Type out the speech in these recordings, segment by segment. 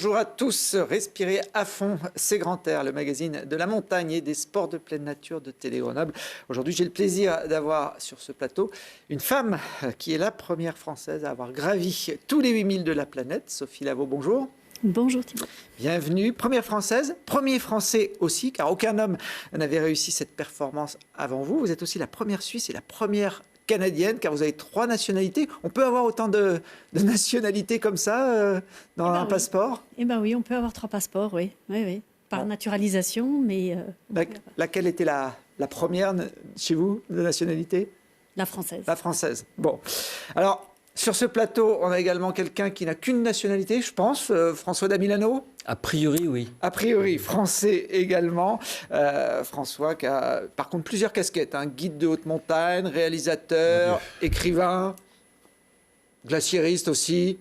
Bonjour à tous, respirez à fond, c'est Grand Air, le magazine de la montagne et des sports de pleine nature de Télé Grenoble. Aujourd'hui, j'ai le plaisir d'avoir sur ce plateau une femme qui est la première française à avoir gravi tous les 8000 de la planète. Sophie Lavaux, bonjour. Bonjour Thibaut. Bienvenue, première française, premier français aussi, car aucun homme n'avait réussi cette performance avant vous. Vous êtes aussi la première Suisse et la première canadienne, car vous avez 3 nationalités. On peut avoir autant de nationalités comme ça dans un passeport? Eh bien oui, on peut avoir 3 passeports, oui. Par naturalisation, mais... Laquelle était la première chez vous de nationalité? La française. La française. Bon. Alors, sur ce plateau, on a également quelqu'un qui n'a qu'une nationalité, je pense, François Damilano. A priori, oui. A priori, français également. François qui a, par contre, plusieurs casquettes. Guide de haute montagne, réalisateur, écrivain, glaciériste aussi.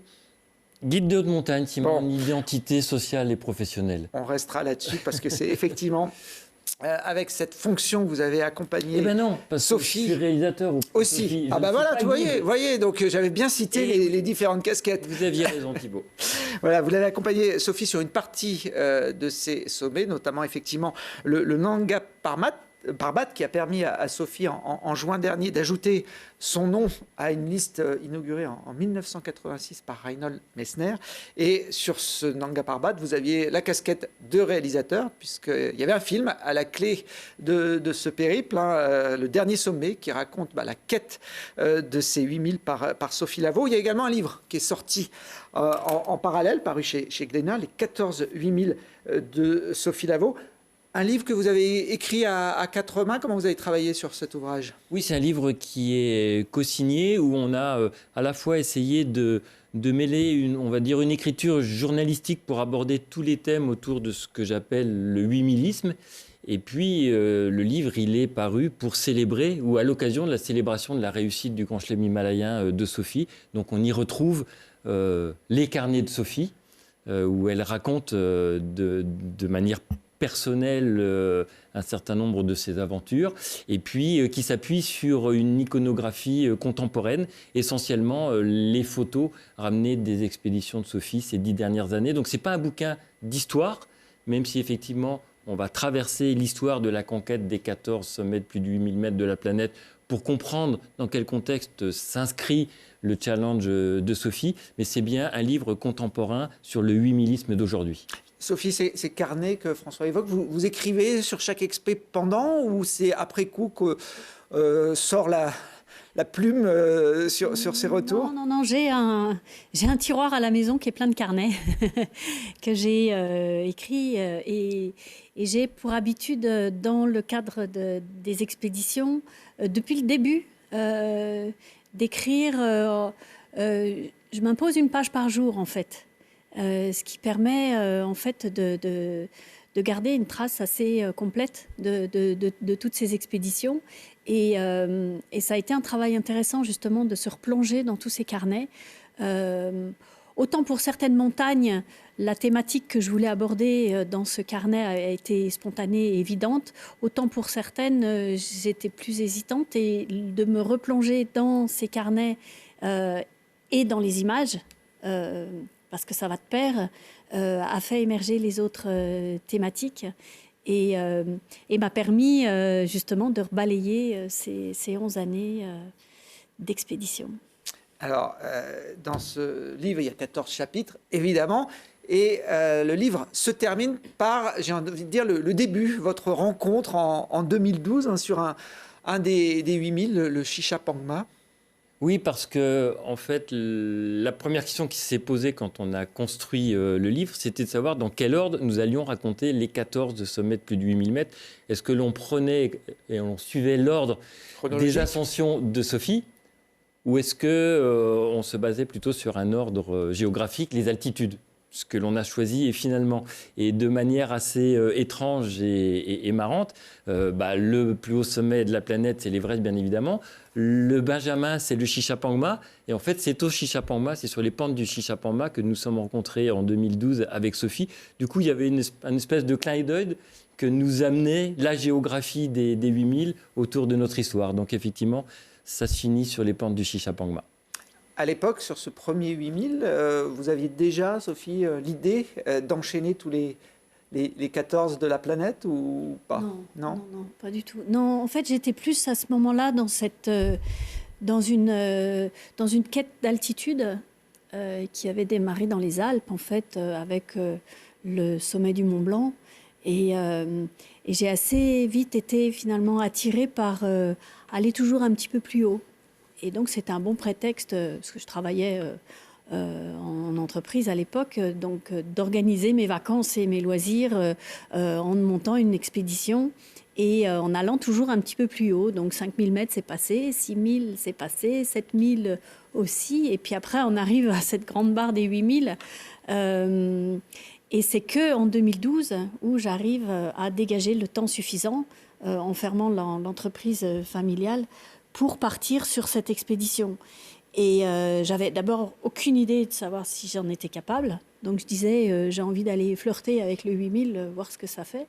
Guide de haute montagne, c'est mon identité sociale et professionnelle. On restera là-dessus parce que c'est effectivement... avec cette fonction que vous avez accompagnée. Eh ben non, parce Sophie, que je suis réalisateur aussi. Sophie, ah ben voilà, tu voyez, donc j'avais bien cité les différentes casquettes. Vous aviez raison, Thibaut. Voilà, vous l'avez accompagné, Sophie, sur une partie de ces sommets, notamment effectivement le Nanga Parbat, qui a permis à Sophie en juin dernier d'ajouter son nom à une liste inaugurée en 1986 par Reinhold Messner. Et sur ce Nanga Parbat, vous aviez la casquette de réalisateur, puisqu'il y avait un film à la clé de ce périple, le dernier sommet, qui raconte la quête de ces 8000 par Sophie Lavaux. Il y a également un livre qui est sorti en parallèle, paru chez Glénat, les 14 8000 de Sophie Lavaux. Un livre que vous avez écrit à 4 mains. Comment vous avez travaillé sur cet ouvrage? Oui, c'est un livre qui est co-signé, où on a à la fois essayé de mêler on va dire une écriture journalistique pour aborder tous les thèmes autour de ce que j'appelle le 8000isme. Et puis, le livre, il est paru pour célébrer, ou à l'occasion de la célébration de la réussite du Grand Chelem himalayen de Sophie. Donc, on y retrouve les carnets de Sophie, où elle raconte de manière personnelle un certain nombre de ses aventures, et puis qui s'appuie sur une iconographie contemporaine, essentiellement les photos ramenées des expéditions de Sophie ces 10 dernières années. Donc, ce n'est pas un bouquin d'histoire, même si effectivement on va traverser l'histoire de la conquête des 14 sommets de plus de 8000 mètres de la planète pour comprendre dans quel contexte s'inscrit le challenge de Sophie, mais c'est bien un livre contemporain sur le 8000isme d'aujourd'hui. Sophie, ces carnets que François évoque, vous écrivez sur chaque expé pendant, ou c'est après coup que sort la plume sur ces retours? Non, j'ai un tiroir à la maison qui est plein de carnets que j'ai écrits et j'ai pour habitude, dans le cadre des expéditions, depuis le début, d'écrire. Je m'impose une page par jour, en fait. Ce qui permet en fait de garder une trace assez complète de toutes ces expéditions. Et ça a été un travail intéressant justement de se replonger dans tous ces carnets. Autant pour certaines montagnes, la thématique que je voulais aborder dans ce carnet a été spontanée et évidente. Autant pour certaines, j'étais plus hésitante, et de me replonger dans ces carnets et dans les images, parce que ça va de pair, a fait émerger les autres thématiques et m'a permis justement de rebalayer ces 11 années d'expédition. Alors, dans ce livre, il y a 14 chapitres, évidemment, et le livre se termine par, j'ai envie de dire, le début, votre rencontre en 2012 sur un des 8000, le Shishapangma. Oui, parce que en fait, la première question qui s'est posée quand on a construit le livre, c'était de savoir dans quel ordre nous allions raconter les 14 sommets de plus de 8000 mètres. Est-ce que l'on prenait et on suivait l'ordre des ascensions de Sophie, ou est-ce qu'on se basait plutôt sur un ordre géographique, les altitudes? Ce que l'on a choisi, et finalement, et de manière assez étrange et marrante, le plus haut sommet de la planète, c'est l'Everest, bien évidemment. Le Benjamin, c'est le Shishapangma. Et en fait, c'est au Shishapangma, c'est sur les pentes du Shishapangma que nous sommes rencontrés en 2012 avec Sophie. Du coup, il y avait une espèce de clin d'œil que nous amenait la géographie des 8000 autour de notre histoire. Donc, effectivement, ça se finit sur les pentes du Shishapangma. À l'époque, sur ce premier 8000, vous aviez déjà, Sophie, l'idée d'enchaîner tous les 14 de la planète ou pas? Non, pas du tout. Non, en fait, j'étais plus à ce moment-là dans une quête d'altitude qui avait démarré dans les Alpes, en fait, avec le sommet du Mont Blanc. Et j'ai assez vite été finalement attirée par aller toujours un petit peu plus haut. Et donc, c'était un bon prétexte, parce que je travaillais en entreprise à l'époque, donc d'organiser mes vacances et mes loisirs en montant une expédition et en allant toujours un petit peu plus haut. Donc 5000 mètres, c'est passé, 6000, c'est passé, 7000 aussi. Et puis après, on arrive à cette grande barre des 8000. Et c'est qu'en 2012 où j'arrive à dégager le temps suffisant en fermant l'entreprise familiale pour partir sur cette expédition. Et j'avais d'abord aucune idée de savoir si j'en étais capable. Donc je disais, j'ai envie d'aller flirter avec le 8000, voir ce que ça fait.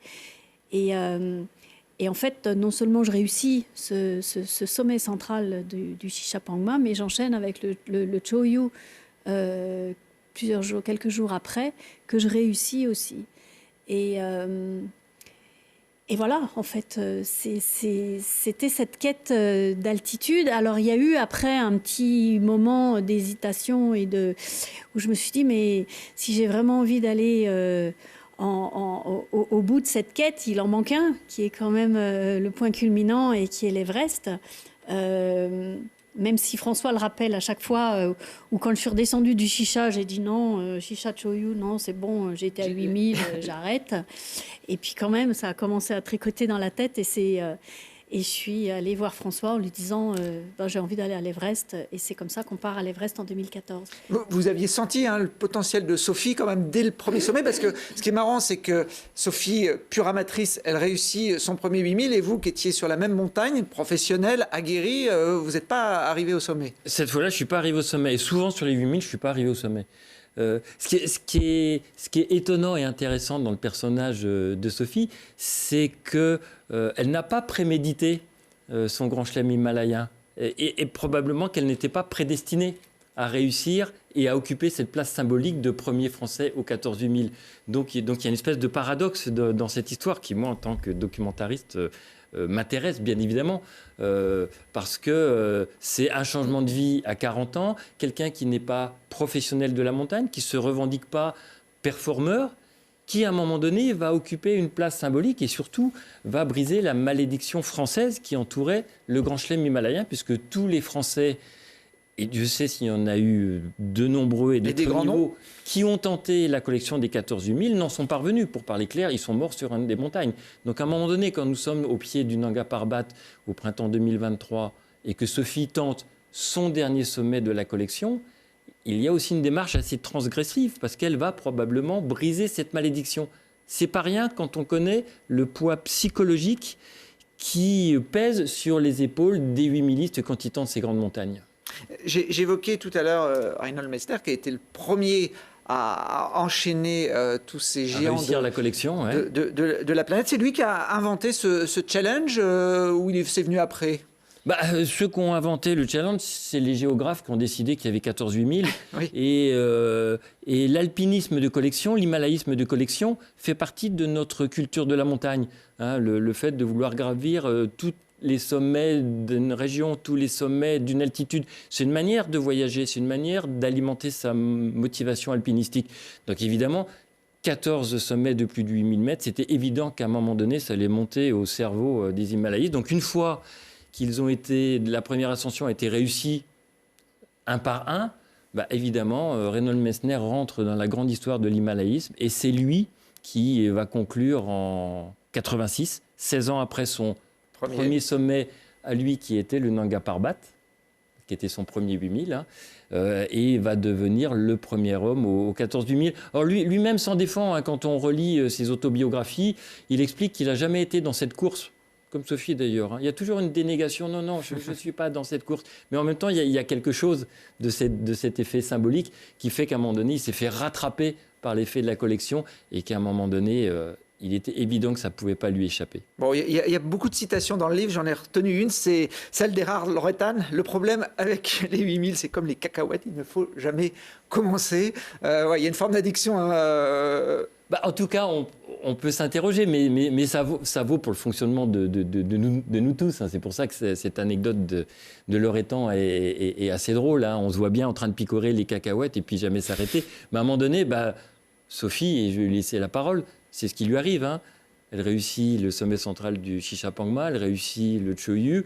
Et en fait, non seulement je réussis ce sommet central du Shishapangma, mais j'enchaîne avec le Choyu quelques jours après, que je réussis aussi. Et voilà, en fait, c'était cette quête d'altitude. Alors, il y a eu après un petit moment d'hésitation où je me suis dit, mais si j'ai vraiment envie d'aller au bout de cette quête, il en manque un, qui est quand même le point culminant et qui est l'Everest. Même si François le rappelle à chaque fois, ou quand je suis redescendue du Shisha, j'ai dit non, Shisha Choyu, non, c'est bon, j'ai été à 8000, j'arrête. Et puis quand même, ça a commencé à tricoter dans la tête et je suis allée voir François en lui disant j'ai envie d'aller à l'Everest. Et c'est comme ça qu'on part à l'Everest en 2014. Vous aviez senti le potentiel de Sophie quand même dès le premier sommet, parce que ce qui est marrant, c'est que Sophie, pure amatrice, elle réussit son premier 8000 et vous qui étiez sur la même montagne, professionnelle, aguerrie, vous n'êtes pas arrivé au sommet. Cette fois-là, je ne suis pas arrivé au sommet. Et souvent sur les 8000, je ne suis pas arrivé au sommet. Ce qui est étonnant et intéressant dans le personnage de Sophie, c'est qu'elle n'a pas prémédité son grand chelem himalayen et probablement qu'elle n'était pas prédestinée à réussir et à occuper cette place symbolique de premier Français au 14 8000. Donc il y a une espèce de paradoxe dans cette histoire qui, moi, en tant que documentariste, m'intéresse bien évidemment parce que c'est un changement de vie à 40 ans, quelqu'un qui n'est pas professionnel de la montagne, qui ne se revendique pas performeur, qui à un moment donné va occuper une place symbolique et surtout va briser la malédiction française qui entourait le grand chelem himalayen, puisque tous les Français, et Dieu sait s'il y en a eu de nombreux et de des grands noms qui ont tenté la collection des 14 8000 n'en sont parvenus. Pour parler clair, ils sont morts sur une des montagnes. Donc à un moment donné, quand nous sommes au pied du Nanga Parbat au printemps 2023 et que Sophie tente son dernier sommet de la collection, il y a aussi une démarche assez transgressive parce qu'elle va probablement briser cette malédiction. C'est pas rien quand on connaît le poids psychologique qui pèse sur les épaules des 8000istes quand ils tentent ces grandes montagnes. J'évoquais tout à l'heure Reinhold Messner, qui a été le premier à enchaîner tous ces géants la collection, ouais. de la planète. C'est lui qui a inventé ce challenge ou c'est venu après? Ceux qui ont inventé le challenge, c'est les géographes qui ont décidé qu'il y avait 14 8000. Oui. Et l'alpinisme de collection, l'himalaïsme de collection fait partie de notre culture de la montagne. Hein, le fait de vouloir gravir toutes les sommets d'une région, tous les sommets d'une altitude. C'est une manière de voyager, c'est une manière d'alimenter sa motivation alpinistique. Donc évidemment, 14 sommets de plus de 8000 mètres, c'était évident qu'à un moment donné, ça allait monter au cerveau des Himalayistes. Donc une fois la première ascension a été réussie un par un, évidemment, Reinhold Messner rentre dans la grande histoire de l'himalayisme et c'est lui qui va conclure en 86, 16 ans après son premier sommet à lui qui était le Nanga Parbat, qui était son premier 8000, et va devenir le premier homme au 14 8000. Alors lui-même s'en défend, hein, quand on relit ses autobiographies, il explique qu'il n'a jamais été dans cette course, comme Sophie d'ailleurs. Hein. Il y a toujours une dénégation, non, je ne suis pas dans cette course. Mais en même temps, il y a quelque chose de cet effet symbolique qui fait qu'à un moment donné, il s'est fait rattraper par l'effet de la collection et qu'à un moment donné, il était évident que ça ne pouvait pas lui échapper. Bon, il y a beaucoup de citations dans le livre, j'en ai retenu une, c'est celle d'Erard Loretan. Le problème avec les 8000, c'est comme les cacahuètes, il ne faut jamais commencer. Il y a une forme d'addiction. En tout cas, on peut s'interroger, mais ça vaut pour le fonctionnement de nous tous. Hein. C'est pour ça que cette anecdote de Loretan est assez drôle. Hein. On se voit bien en train de picorer les cacahuètes et puis jamais s'arrêter. Mais à un moment donné, Sophie, et je vais lui laisser la parole, c'est ce qui lui arrive. Hein. Elle réussit le sommet central du Shishapangma, elle réussit le Choyu.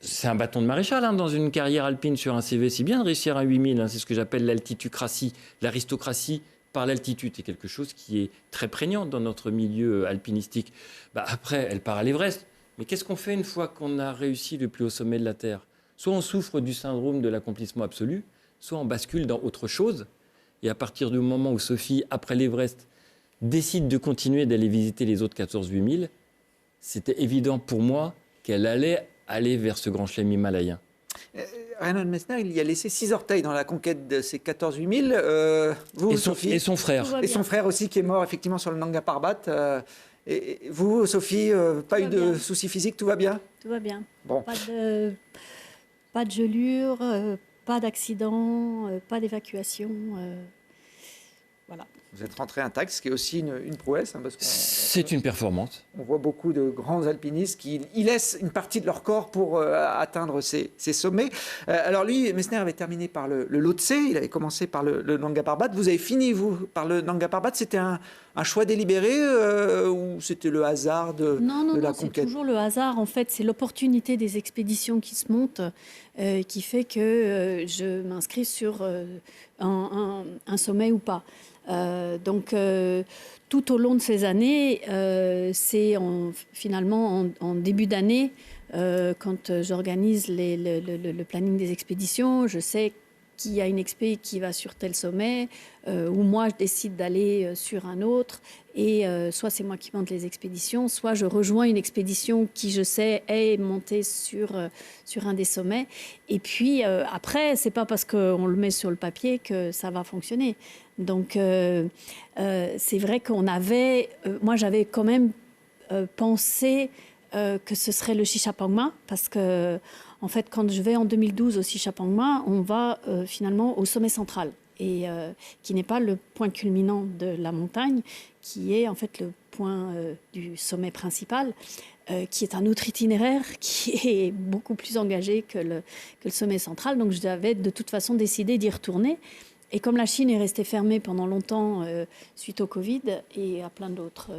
C'est un bâton de maréchal dans une carrière alpine sur un CV. C'est bien de réussir un 8000. C'est ce que j'appelle l'altitucratie, l'aristocratie par l'altitude. C'est quelque chose qui est très prégnant dans notre milieu alpinistique. Après, elle part à l'Everest. Mais qu'est-ce qu'on fait une fois qu'on a réussi le plus haut sommet de la Terre ? Soit on souffre du syndrome de l'accomplissement absolu, soit on bascule dans autre chose. Et à partir du moment où Sophie, après l'Everest, décide de continuer d'aller visiter les autres 14 8000, c'était évident pour moi qu'elle allait aller vers ce grand chelem himalayen. Reinhold Messner, il y a laissé 6 orteils dans la conquête de ces 14 8000. Vous, Sophie, et son frère. Et son frère aussi, qui est mort effectivement sur le Nanga Parbat. Et vous, Sophie, pas eu de soucis physiques, tout va bien ? Tout va bien. Bon. Pas de gelure, pas d'accident, pas d'évacuation. Voilà. Vous êtes rentré intact, ce qui est aussi une prouesse. Parce c'est une performance. On voit beaucoup de grands alpinistes qui y laissent une partie de leur corps pour atteindre ces sommets. Alors lui, Messner avait terminé par le Lhotse, il avait commencé par le Nanga Parbat. Vous avez fini, vous, par le Nanga Parbat. C'était un choix délibéré ou c'était le hasard de la conquête ? C'est toujours le hasard. En fait, c'est l'opportunité des expéditions qui se montent qui fait que je m'inscris sur un sommet ou pas. Donc, tout au long de ces années, c'est finalement en début d'année, quand j'organise le planning des expéditions, je sais qu'il y a une expé qui va sur tel sommet, ou moi je décide d'aller sur un autre, et soit c'est moi qui monte les expéditions, soit je rejoins une expédition qui je sais est montée sur un des sommets. Et puis après, c'est pas parce qu'on le met sur le papier que ça va fonctionner. Donc c'est vrai qu'on avait, moi j'avais quand même pensé que ce serait le Shishapangma, parce que en fait, quand je vais en 2012 au Shishapangma, on va finalement au sommet central, et qui n'est pas le point culminant de la montagne, qui est en fait le point du sommet principal, qui est un autre itinéraire, qui est beaucoup plus engagé que le sommet central. Donc j'avais de toute façon décidé d'y retourner. Et comme la Chine est restée fermée pendant longtemps suite au Covid et à plein d'autres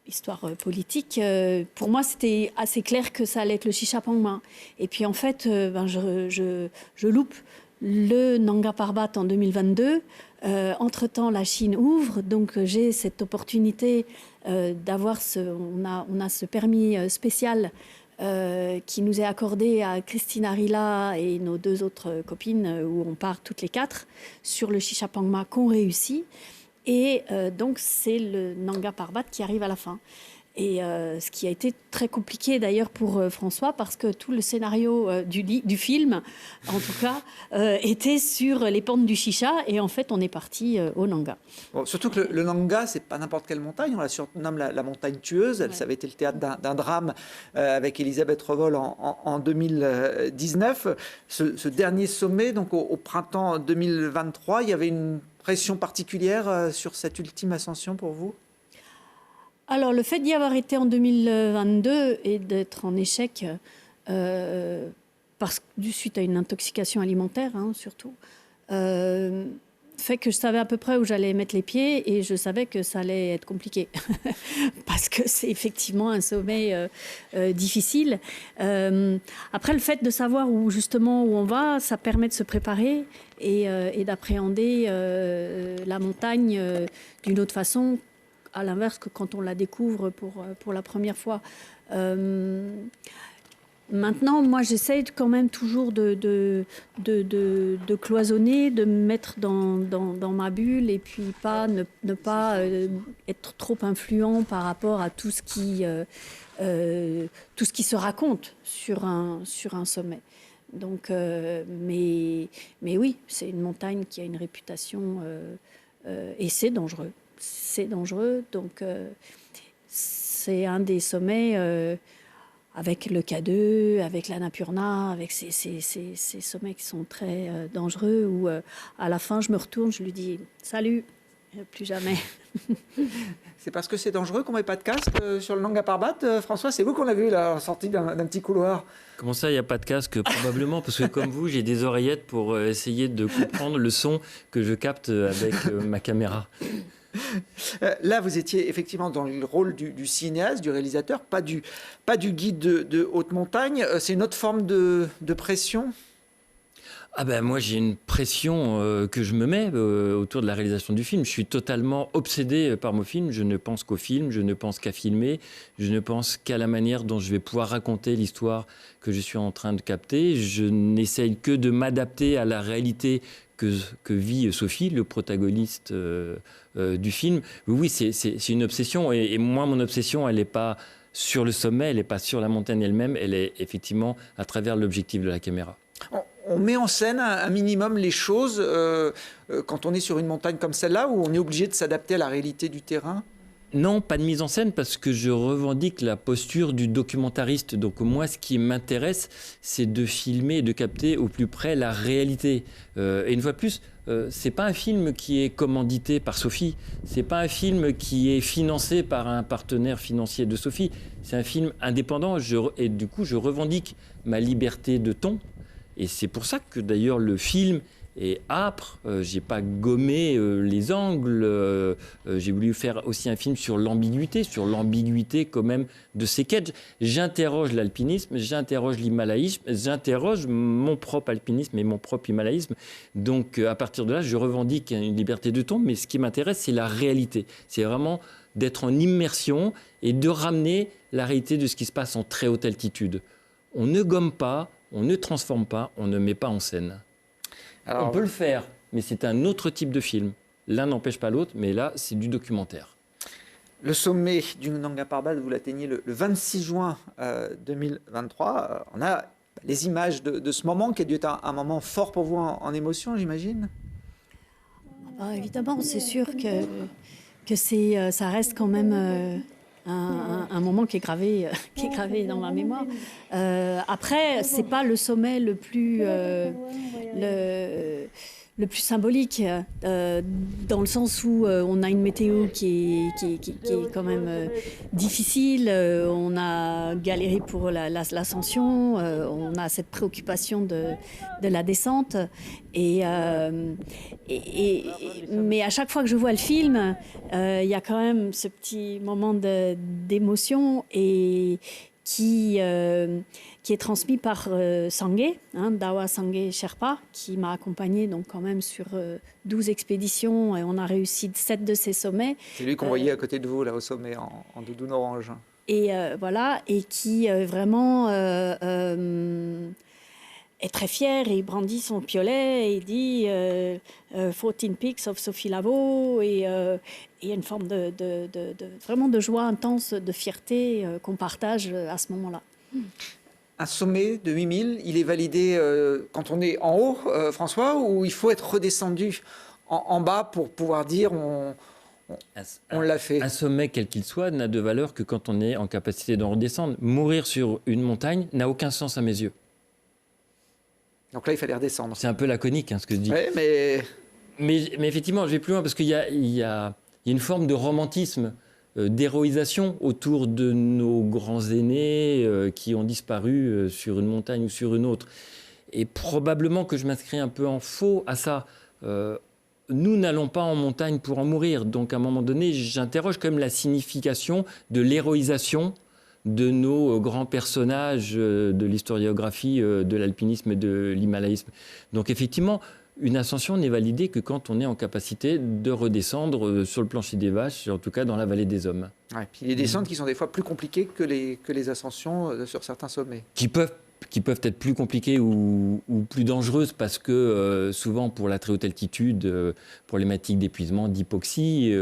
histoire politique, pour moi, c'était assez clair que ça allait être le Shishapangma. Et puis, en fait, je loupe le Nanga Parbat en 2022. Entre-temps, la Chine ouvre, donc j'ai cette opportunité d'avoir on a ce permis spécial qui nous est accordé à Christine Arila et nos 2 autres copines, où on part toutes les 4 sur le Shishapangma qu'on réussit. Et donc, c'est le Nanga Parbat qui arrive à la fin. Et ce qui a été très compliqué d'ailleurs pour François, parce que tout le scénario du film, en tout cas, était sur les pentes du Shisha. Et en fait, on est parti au Nanga. Bon, surtout que le Nanga, c'est pas n'importe quelle montagne. On la surnomme la montagne tueuse. Ouais. Ça avait été le théâtre d'un drame avec Elisabeth Revol en 2019. Ce dernier sommet, donc au printemps 2023, il y avait une pression particulière sur cette ultime ascension pour vous ? Alors, le fait d'y avoir été en 2022 et d'être en échec, suite à une intoxication alimentaire, surtout, fait que je savais à peu près où j'allais mettre les pieds, et je savais que ça allait être compliqué parce que c'est effectivement un sommet difficile. Après, le fait de savoir où on va, ça permet de se préparer et d'appréhender la montagne d'une autre façon, à l'inverse que quand on la découvre pour la première fois. Maintenant, moi, j'essaie quand même toujours de cloisonner, de me mettre dans ma bulle, et puis ne pas être trop influent par rapport à tout ce qui se raconte sur un sommet. Donc, mais oui, c'est une montagne qui a une réputation et c'est dangereux. c'est dangereux. Donc, c'est un des sommets avec le K2, avec l'Annapurna, avec ces sommets qui sont très dangereux, où à la fin, je me retourne, je lui dis « Salut !» Plus jamais. C'est parce que c'est dangereux qu'on ne met pas de casque sur le Nanga Parbat, François? C'est vous qu'on a vu là, sorti d'un petit couloir. Comment ça, il n'y a pas de casque? Probablement, parce que comme vous, j'ai des oreillettes pour essayer de comprendre le son que je capte avec ma caméra. Là, vous étiez effectivement dans le rôle du cinéaste, du réalisateur, pas du guide de haute montagne. C'est une autre forme de pression? Ah ben moi j'ai une pression que je me mets autour de la réalisation du film. Je suis totalement obsédé par mon film. Je ne pense qu'au film, je ne pense qu'à filmer, je ne pense qu'à la manière dont je vais pouvoir raconter l'histoire que je suis en train de capter. Je n'essaye que de m'adapter à la réalité que vit Sophie, le protagoniste du film. Oui, c'est une obsession. Et moi, mon obsession, elle n'est pas sur le sommet, elle n'est pas sur la montagne elle-même, elle est effectivement à travers l'objectif de la caméra. On met en scène un minimum les choses quand on est sur une montagne comme celle-là, où on est obligé de s'adapter à la réalité du terrain? Non, pas de mise en scène, parce que je revendique la posture du documentariste. Donc moi, ce qui m'intéresse, c'est de filmer et de capter au plus près la réalité. Et une fois de plus, c'est pas un film qui est commandité par Sophie. C'est pas un film qui est financé par un partenaire financier de Sophie. C'est un film indépendant. Et du coup, je revendique ma liberté de ton. Et c'est pour ça que d'ailleurs le film est âpre. J'ai pas gommé les angles. J'ai voulu faire aussi un film sur l'ambiguïté quand même de ces quêtes. J'interroge l'alpinisme, j'interroge l'himalayisme, j'interroge mon propre alpinisme et mon propre himalayisme. Donc à partir de là, je revendique une liberté de ton. Mais ce qui m'intéresse, c'est la réalité. C'est vraiment d'être en immersion et de ramener la réalité de ce qui se passe en très haute altitude. On ne gomme pas. On ne transforme pas, on ne met pas en scène. Alors, on peut le faire, mais c'est un autre type de film. L'un n'empêche pas l'autre, mais là, c'est du documentaire. Le sommet du Nanga Parbat, vous l'atteignez le 26 juin 2023. On a les images de ce moment qui a dû être un moment fort pour vous en émotion, j'imagine? Évidemment, c'est sûr que ça reste quand même... Un moment qui est gravé dans ma mémoire. Après, c'est pas le sommet le plus symbolique, dans le sens où on a une météo qui est quand même difficile. On a galéré pour l'ascension. On a cette préoccupation de la descente. Mais à chaque fois que je vois le film, il y a quand même ce petit moment d'émotion et qui est transmis par Sangé, Dawa Sangé Sherpa, qui m'a accompagnée donc quand même sur 12 expéditions, et on a réussi 7 de ces sommets. C'est lui qu'on voyait à côté de vous, là, au sommet, en doudoune orange. Et voilà, et qui vraiment est très fier, et il brandit son piolet et il dit 14 Peaks of Sophie Lavaux, et il y a une forme vraiment de joie intense, de fierté qu'on partage à ce moment-là. Un sommet de 8000, il est validé quand on est en haut, François, ou il faut être redescendu en bas pour pouvoir dire on l'a fait? Un sommet, quel qu'il soit, n'a de valeur que quand on est en capacité d'en redescendre. Mourir sur une montagne n'a aucun sens à mes yeux. Donc là, il fallait redescendre. C'est un peu laconique, ce que je dis. Ouais, mais effectivement, je vais plus loin, parce qu'il y a une forme de romantisme, d'héroïsation autour de nos grands aînés qui ont disparu sur une montagne ou sur une autre. Et probablement que je m'inscris un peu en faux à ça. Nous n'allons pas en montagne pour en mourir. Donc à un moment donné, j'interroge quand même la signification de l'héroïsation de nos grands personnages de l'historiographie de l'alpinisme et de l'himalayisme. Donc effectivement, une ascension n'est validée que quand on est en capacité de redescendre sur le plancher des vaches, en tout cas dans la vallée des hommes. Ouais, puis les descentes qui sont des fois plus compliquées que les ascensions sur certains sommets. Qui peuvent être plus compliquées ou plus dangereuses, parce que souvent pour la très haute altitude, problématique d'épuisement, d'hypoxie...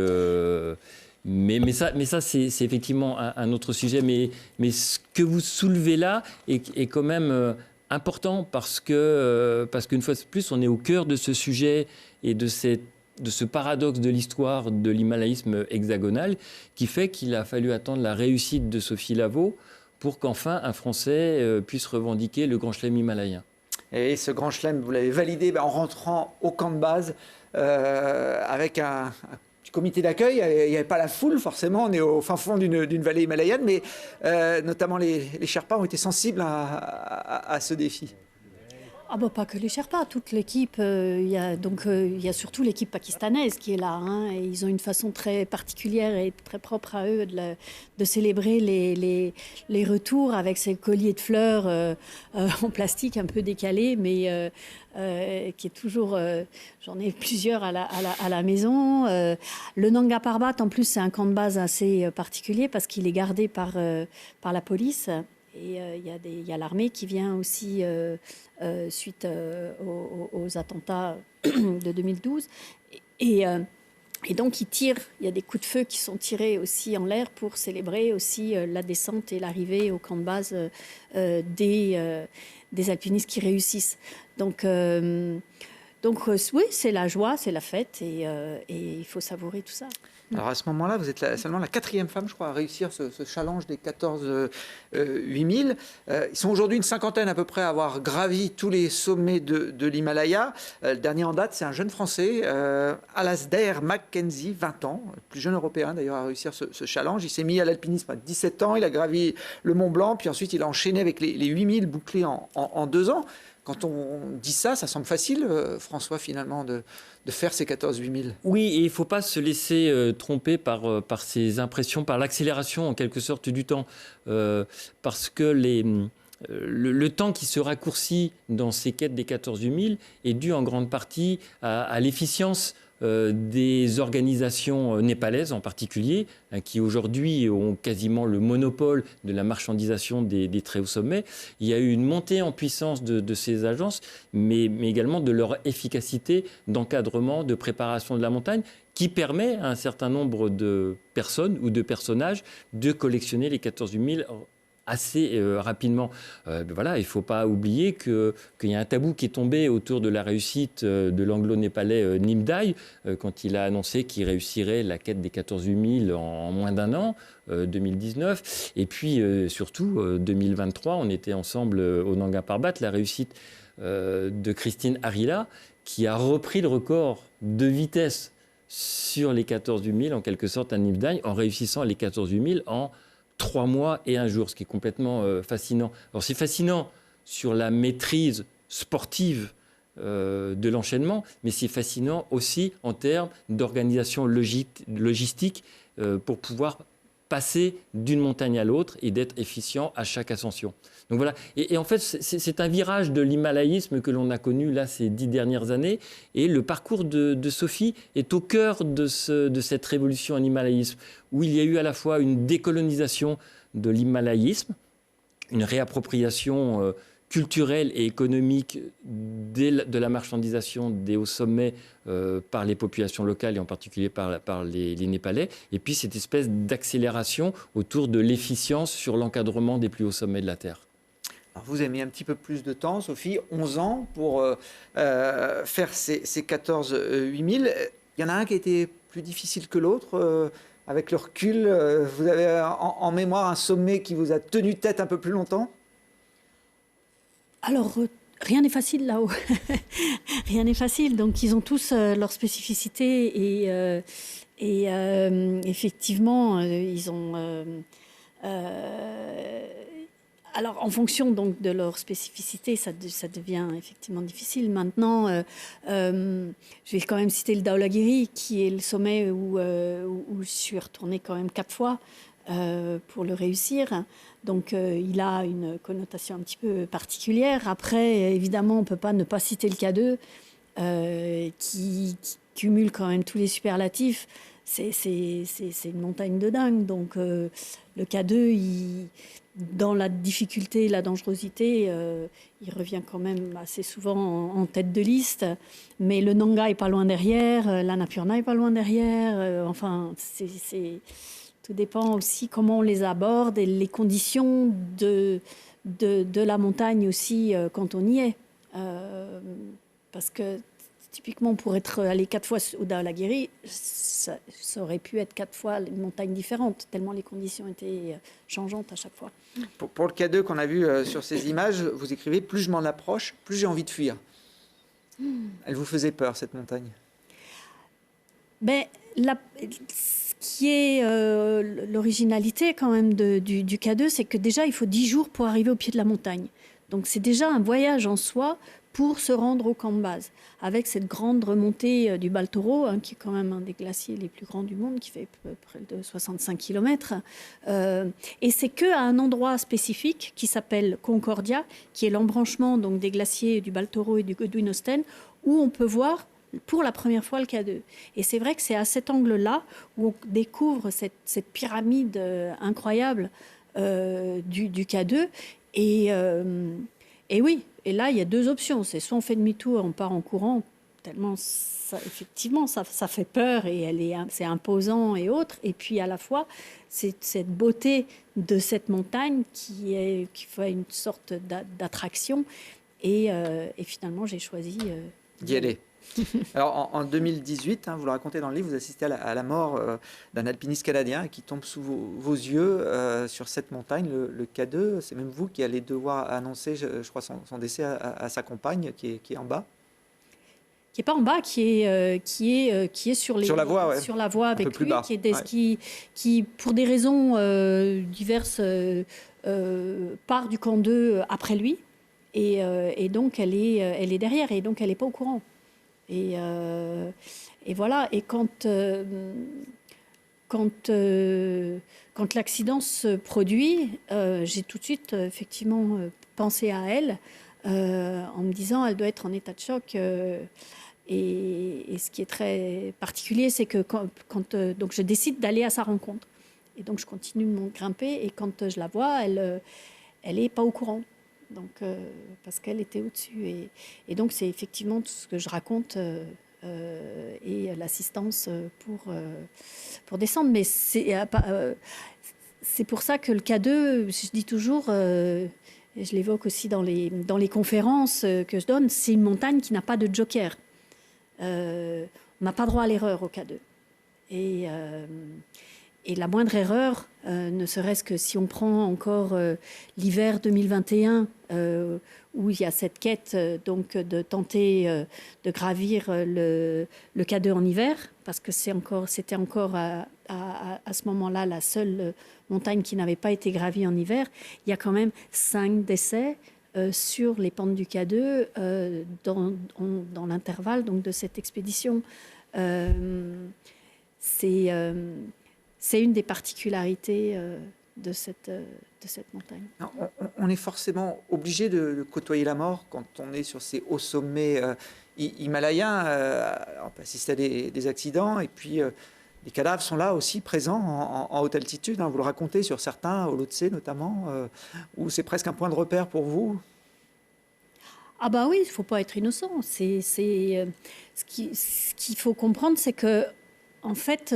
Mais ça c'est effectivement un autre sujet. Mais ce que vous soulevez là est quand même important, parce qu'une fois de plus, on est au cœur de ce sujet et de cette ce paradoxe de l'histoire de l'himalayisme hexagonal qui fait qu'il a fallu attendre la réussite de Sophie Lavaux pour qu'enfin un Français puisse revendiquer le Grand Chelem himalayen. Et ce Grand Chelem, vous l'avez validé en rentrant au camp de base avec un petit comité d'accueil. Il n'y avait pas la foule, forcément, on est au fin fond d'une vallée himalayenne, mais notamment les Sherpas ont été sensibles à ce défi. Ah bah pas que les Sherpas, toute l'équipe. Il y a surtout l'équipe pakistanaise qui est là. Hein, et ils ont une façon très particulière et très propre à eux de célébrer les retours avec ces colliers de fleurs en plastique un peu décalés, mais qui est toujours... j'en ai plusieurs à la maison. Le Nanga Parbat, en plus, c'est un camp de base assez particulier parce qu'il est gardé par la police. Et il y a l'armée qui vient aussi suite aux attentats de 2012. Et donc, il y a des coups de feu qui sont tirés aussi en l'air pour célébrer aussi la descente et l'arrivée au camp de base des alpinistes qui réussissent. Donc oui, c'est la joie, c'est la fête et il faut savourer tout ça. Alors à ce moment-là, vous êtes seulement la 4e femme, je crois, à réussir ce challenge des 14 8000. Ils sont aujourd'hui une cinquantaine à peu près à avoir gravi tous les sommets de l'Himalaya. Le dernier en date, c'est un jeune Français, Alasdair Mackenzie, 20 ans, le plus jeune Européen d'ailleurs à réussir ce challenge. Il s'est mis à l'alpinisme à 17 ans, il a gravi le Mont Blanc, puis ensuite il a enchaîné avec les 8000 bouclés en 2 ans. Quand on dit ça semble facile, François, finalement, de faire ces 14 8000. Oui, et il ne faut pas se laisser tromper par ces impressions, par l'accélération en quelque sorte du temps. Parce que le temps qui se raccourcit dans ces quêtes des 14 8000 est dû en grande partie à l'efficience des organisations népalaises en particulier, qui aujourd'hui ont quasiment le monopole de la marchandisation des très hauts sommets. Il y a eu une montée en puissance de ces agences, mais également de leur efficacité d'encadrement, de préparation de la montagne, qui permet à un certain nombre de personnes ou de personnages de collectionner les 14 000 assez rapidement. Voilà, il ne faut pas oublier qu'il y a un tabou qui est tombé autour de la réussite de l'anglo-népalais Nimdai quand il a annoncé qu'il réussirait la quête des 14 000 en moins d'un an, 2019. Et puis surtout, 2023, on était ensemble au Nanga Parbat, la réussite de Christine Harila, qui a repris le record de vitesse sur les 14 000, en quelque sorte, à Nimdai, en réussissant les 14 000 en 3 mois et 1 jour, ce qui est complètement fascinant. Alors c'est fascinant sur la maîtrise sportive de l'enchaînement, mais c'est fascinant aussi en termes d'organisation logistique pour pouvoir passer d'une montagne à l'autre et d'être efficient à chaque ascension. Donc voilà. Et en fait, c'est un virage de l'himalayisme que l'on a connu là ces 10 dernières années. Et le parcours de Sophie est au cœur de cette révolution en himalayisme, où il y a eu à la fois une décolonisation de l'himalayisme, une réappropriation culturelle et économique de la marchandisation des hauts sommets par les populations locales et en particulier par les Népalais, et puis cette espèce d'accélération autour de l'efficience sur l'encadrement des plus hauts sommets de la Terre. Alors vous avez mis un petit peu plus de temps, Sophie, 11 ans pour faire ces 14 8000. Il y en a un qui a été plus difficile que l'autre. Avec le recul, vous avez en mémoire un sommet qui vous a tenu tête un peu plus longtemps ? Alors, rien n'est facile là-haut. Rien n'est facile. Donc, ils ont tous leurs spécificités et effectivement, ils ont... alors, en fonction donc, de leur spécificité, ça devient effectivement difficile. Maintenant, je vais quand même citer le Dhaulagiri, qui est le sommet où je suis retournée quand même 4 fois pour le réussir. Donc, il a une connotation un petit peu particulière. Après, évidemment, on ne peut pas ne pas citer le K2, qui cumule quand même tous les superlatifs. C'est une montagne de dingue. Donc, le K2, dans la difficulté, la dangerosité, il revient quand même assez souvent en tête de liste. Mais le Nanga est pas loin derrière, l'Annapurna est pas loin derrière. Enfin, tout dépend aussi comment on les aborde et les conditions de la montagne aussi quand on y est. Parce que typiquement, pour être allé 4 fois au Daolagiri, ça aurait pu être 4 fois une montagne différente, tellement les conditions étaient changeantes à chaque fois. Pour le K2 qu'on a vu sur ces images, vous écrivez « Plus je m'en approche, plus j'ai envie de fuir ». Elle vous faisait peur, cette montagne? Ben, ce qui est l'originalité quand même du K2, c'est que déjà, il faut 10 jours pour arriver au pied de la montagne. Donc c'est déjà un voyage en soi pour se rendre au camp de base, avec cette grande remontée du Baltoro, hein, qui est quand même un des glaciers les plus grands du monde, qui fait près de 65 km. Et c'est qu'à un endroit spécifique qui s'appelle Concordia, qui est l'embranchement donc, des glaciers du Baltoro et du Godwin-Austen, où on peut voir pour la première fois le K2. Et c'est vrai que c'est à cet angle-là où on découvre cette pyramide incroyable du K2. Et oui, et là, il y a 2 options. C'est soit on fait demi-tour, on part en courant, tellement ça, effectivement, ça fait peur et c'est imposant et autres. Et puis à la fois, c'est cette beauté de cette montagne qui fait une sorte d'attraction. Et finalement, j'ai choisi d'y aller. Alors en 2018, hein, vous le racontez dans le livre, vous assistez à la mort d'un alpiniste canadien qui tombe sous vos yeux sur cette montagne, le K2. C'est même vous qui allez devoir annoncer, je crois, son décès à sa compagne qui est en bas. Qui n'est pas en bas, qui est sur la voie, ouais. Sur la voie avec lui, bas. Qui, pour des raisons diverses, part du camp 2 après lui. Et donc, elle est derrière, et donc elle n'est pas au courant. Et voilà. Et quand l'accident se produit, j'ai tout de suite effectivement pensé à elle en me disant elle doit être en état de choc. Et ce qui est très particulier, c'est que donc je décide d'aller à sa rencontre. Et donc je continue de grimper. Et quand je la vois, elle n'est pas au courant. Donc, parce qu'elle était au-dessus. Et donc, c'est effectivement tout ce que je raconte et l'assistance pour descendre. Mais c'est pour ça que le K2, je dis toujours, et je l'évoque aussi dans les conférences que je donne, c'est une montagne qui n'a pas de joker. On n'a pas droit à l'erreur au K2. Et la moindre erreur, ne serait-ce que si on prend encore l'hiver 2021, où il y a cette quête donc de tenter de gravir le K2 en hiver, parce que c'était encore à ce moment-là la seule montagne qui n'avait pas été gravie en hiver. Il y a quand même 5 décès sur les pentes du K2 dans l'intervalle donc de cette expédition. C'est une des particularités de cette montagne. On est forcément obligé de côtoyer la mort quand on est sur ces hauts sommets himalayens. On peut assister à des accidents et puis les cadavres sont là aussi présents en haute altitude. Hein, vous le racontez sur certains, au Lhotse notamment, où c'est presque un point de repère pour vous. Ah bah oui, il ne faut pas être innocent. Ce qu'il faut comprendre, c'est que en fait,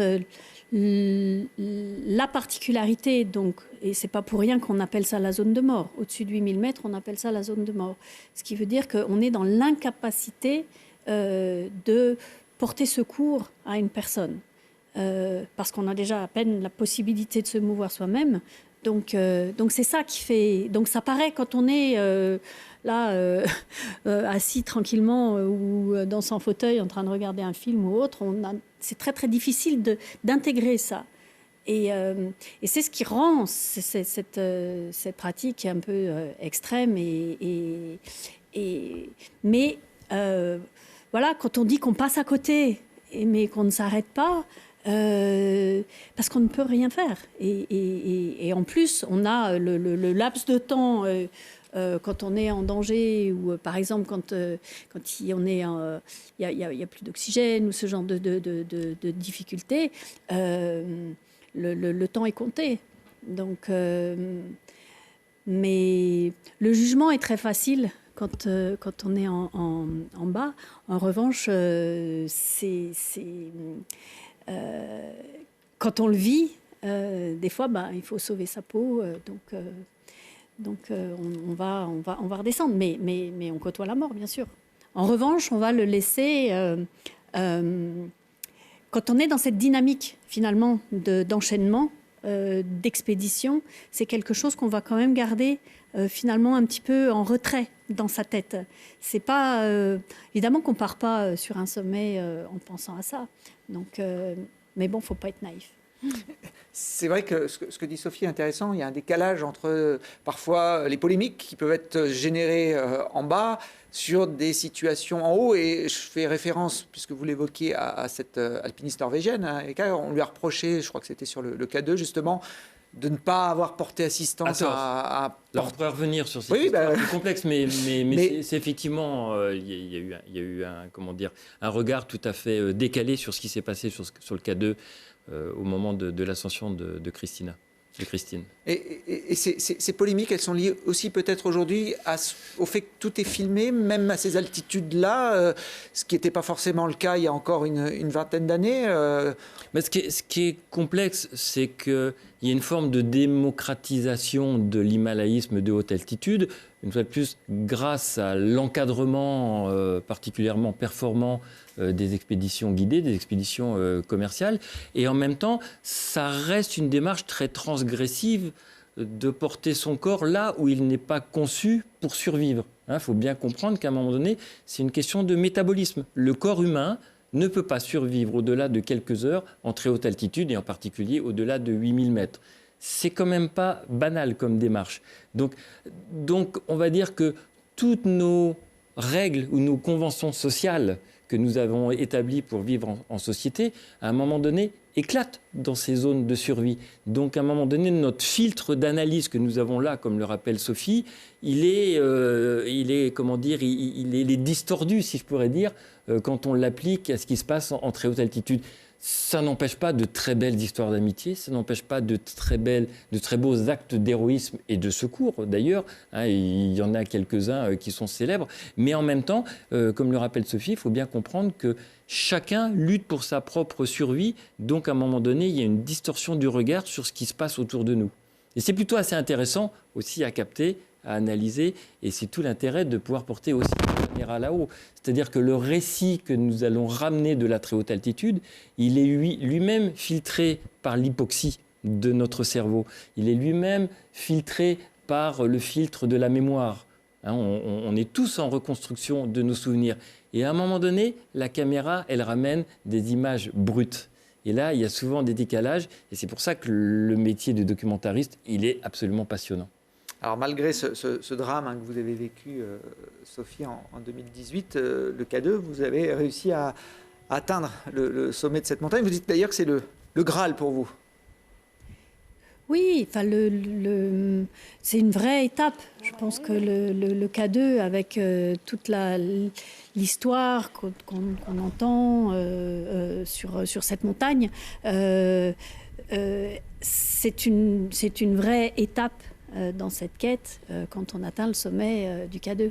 la particularité, donc, et c'est pas pour rien qu'on appelle ça la zone de mort. Au-dessus de 8000 mètres, on appelle ça la zone de mort. Ce qui veut dire qu'on est dans l'incapacité de porter secours à une personne. Parce qu'on a déjà à peine la possibilité de se mouvoir soi-même. Donc c'est ça qui fait... Donc ça paraît quand on est assis tranquillement ou dans son fauteuil en train de regarder un film ou autre, c'est très très difficile d'intégrer ça. Et c'est ce qui rend cette pratique un peu extrême. Mais voilà, quand on dit qu'on passe à côté, mais qu'on ne s'arrête pas, parce qu'on ne peut rien faire. Et en plus, on a le laps de temps quand on est en danger, ou par exemple quand il y a plus d'oxygène, ou ce genre de difficultés, le temps est compté. Donc, mais le jugement est très facile quand on est en bas. En revanche, quand on le vit, des fois, il faut sauver sa peau. Donc on va redescendre. Mais on côtoie la mort, bien sûr. En revanche, on va le laisser... quand on est dans cette dynamique, finalement, d'enchaînement, d'expédition, c'est quelque chose qu'on va quand même garder finalement un petit peu en retrait dans sa tête. C'est pas... évidemment qu'on part pas sur un sommet en pensant à ça. Donc, mais bon, faut pas être naïf. C'est vrai que ce que dit Sophie est intéressant. Il y a un décalage entre parfois les polémiques qui peuvent être générées en bas sur des situations en haut. Et je fais référence, puisque vous l'évoquiez, à cette alpiniste norvégienne. Hein, et on lui a reproché, je crois que c'était sur le K2 justement, de ne pas avoir porté assistance à... Alors, on pourrait revenir sur cette histoire plus complexe, mais c'est effectivement, il y a eu un regard tout à fait décalé sur ce qui s'est passé sur le K2 au moment de l'ascension de Christine. Et ces polémiques, elles sont liées aussi peut-être aujourd'hui au fait que tout est filmé, même à ces altitudes-là, ce qui n'était pas forcément le cas il y a encore une vingtaine d'années. Mais ce qui est complexe, c'est qu'il y a une forme de démocratisation de l'himalayisme de haute altitude, une fois de plus grâce à l'encadrement particulièrement performant des expéditions guidées, des expéditions commerciales. Et en même temps, ça reste une démarche très transgressive de porter son corps là où il n'est pas conçu pour survivre. Il faut bien comprendre qu'à un moment donné, c'est une question de métabolisme. Le corps humain ne peut pas survivre au-delà de quelques heures en très haute altitude et en particulier au-delà de 8000 mètres. C'est quand même pas banal comme démarche. Donc on va dire que toutes nos règles ou nos conventions sociales que nous avons établies pour vivre en société, à un moment donné, éclatent dans ces zones de survie. Donc, à un moment donné, notre filtre d'analyse que nous avons là, comme le rappelle Sophie, il est distordu, si je pourrais dire, quand on l'applique à ce qui se passe en très haute altitude. Ça n'empêche pas de très belles histoires d'amitié, ça n'empêche pas de très beaux actes d'héroïsme et de secours, d'ailleurs. Il y en a quelques-uns qui sont célèbres. Mais en même temps, comme le rappelle Sophie, il faut bien comprendre que chacun lutte pour sa propre survie. Donc, à un moment donné, il y a une distorsion du regard sur ce qui se passe autour de nous. Et c'est plutôt assez intéressant aussi à capter, à analyser. Et c'est tout l'intérêt de pouvoir porter aussi la caméra là-haut. C'est-à-dire que le récit que nous allons ramener de la très haute altitude, il est lui-même filtré par l'hypoxie de notre cerveau. Il est lui-même filtré par le filtre de la mémoire. On est tous en reconstruction de nos souvenirs. Et à un moment donné, la caméra, elle ramène des images brutes. Et là, il y a souvent des décalages. Et c'est pour ça que le métier de documentariste, il est absolument passionnant. Alors malgré ce drame que vous avez vécu, Sophie, en 2018, le K2, vous avez réussi à atteindre le sommet de cette montagne. Vous dites d'ailleurs que c'est le Graal pour vous. Oui, enfin c'est une vraie étape. Je pense que le K2, avec toute l'histoire qu'on entend sur cette montagne, c'est une vraie étape dans cette quête quand on atteint le sommet du K2.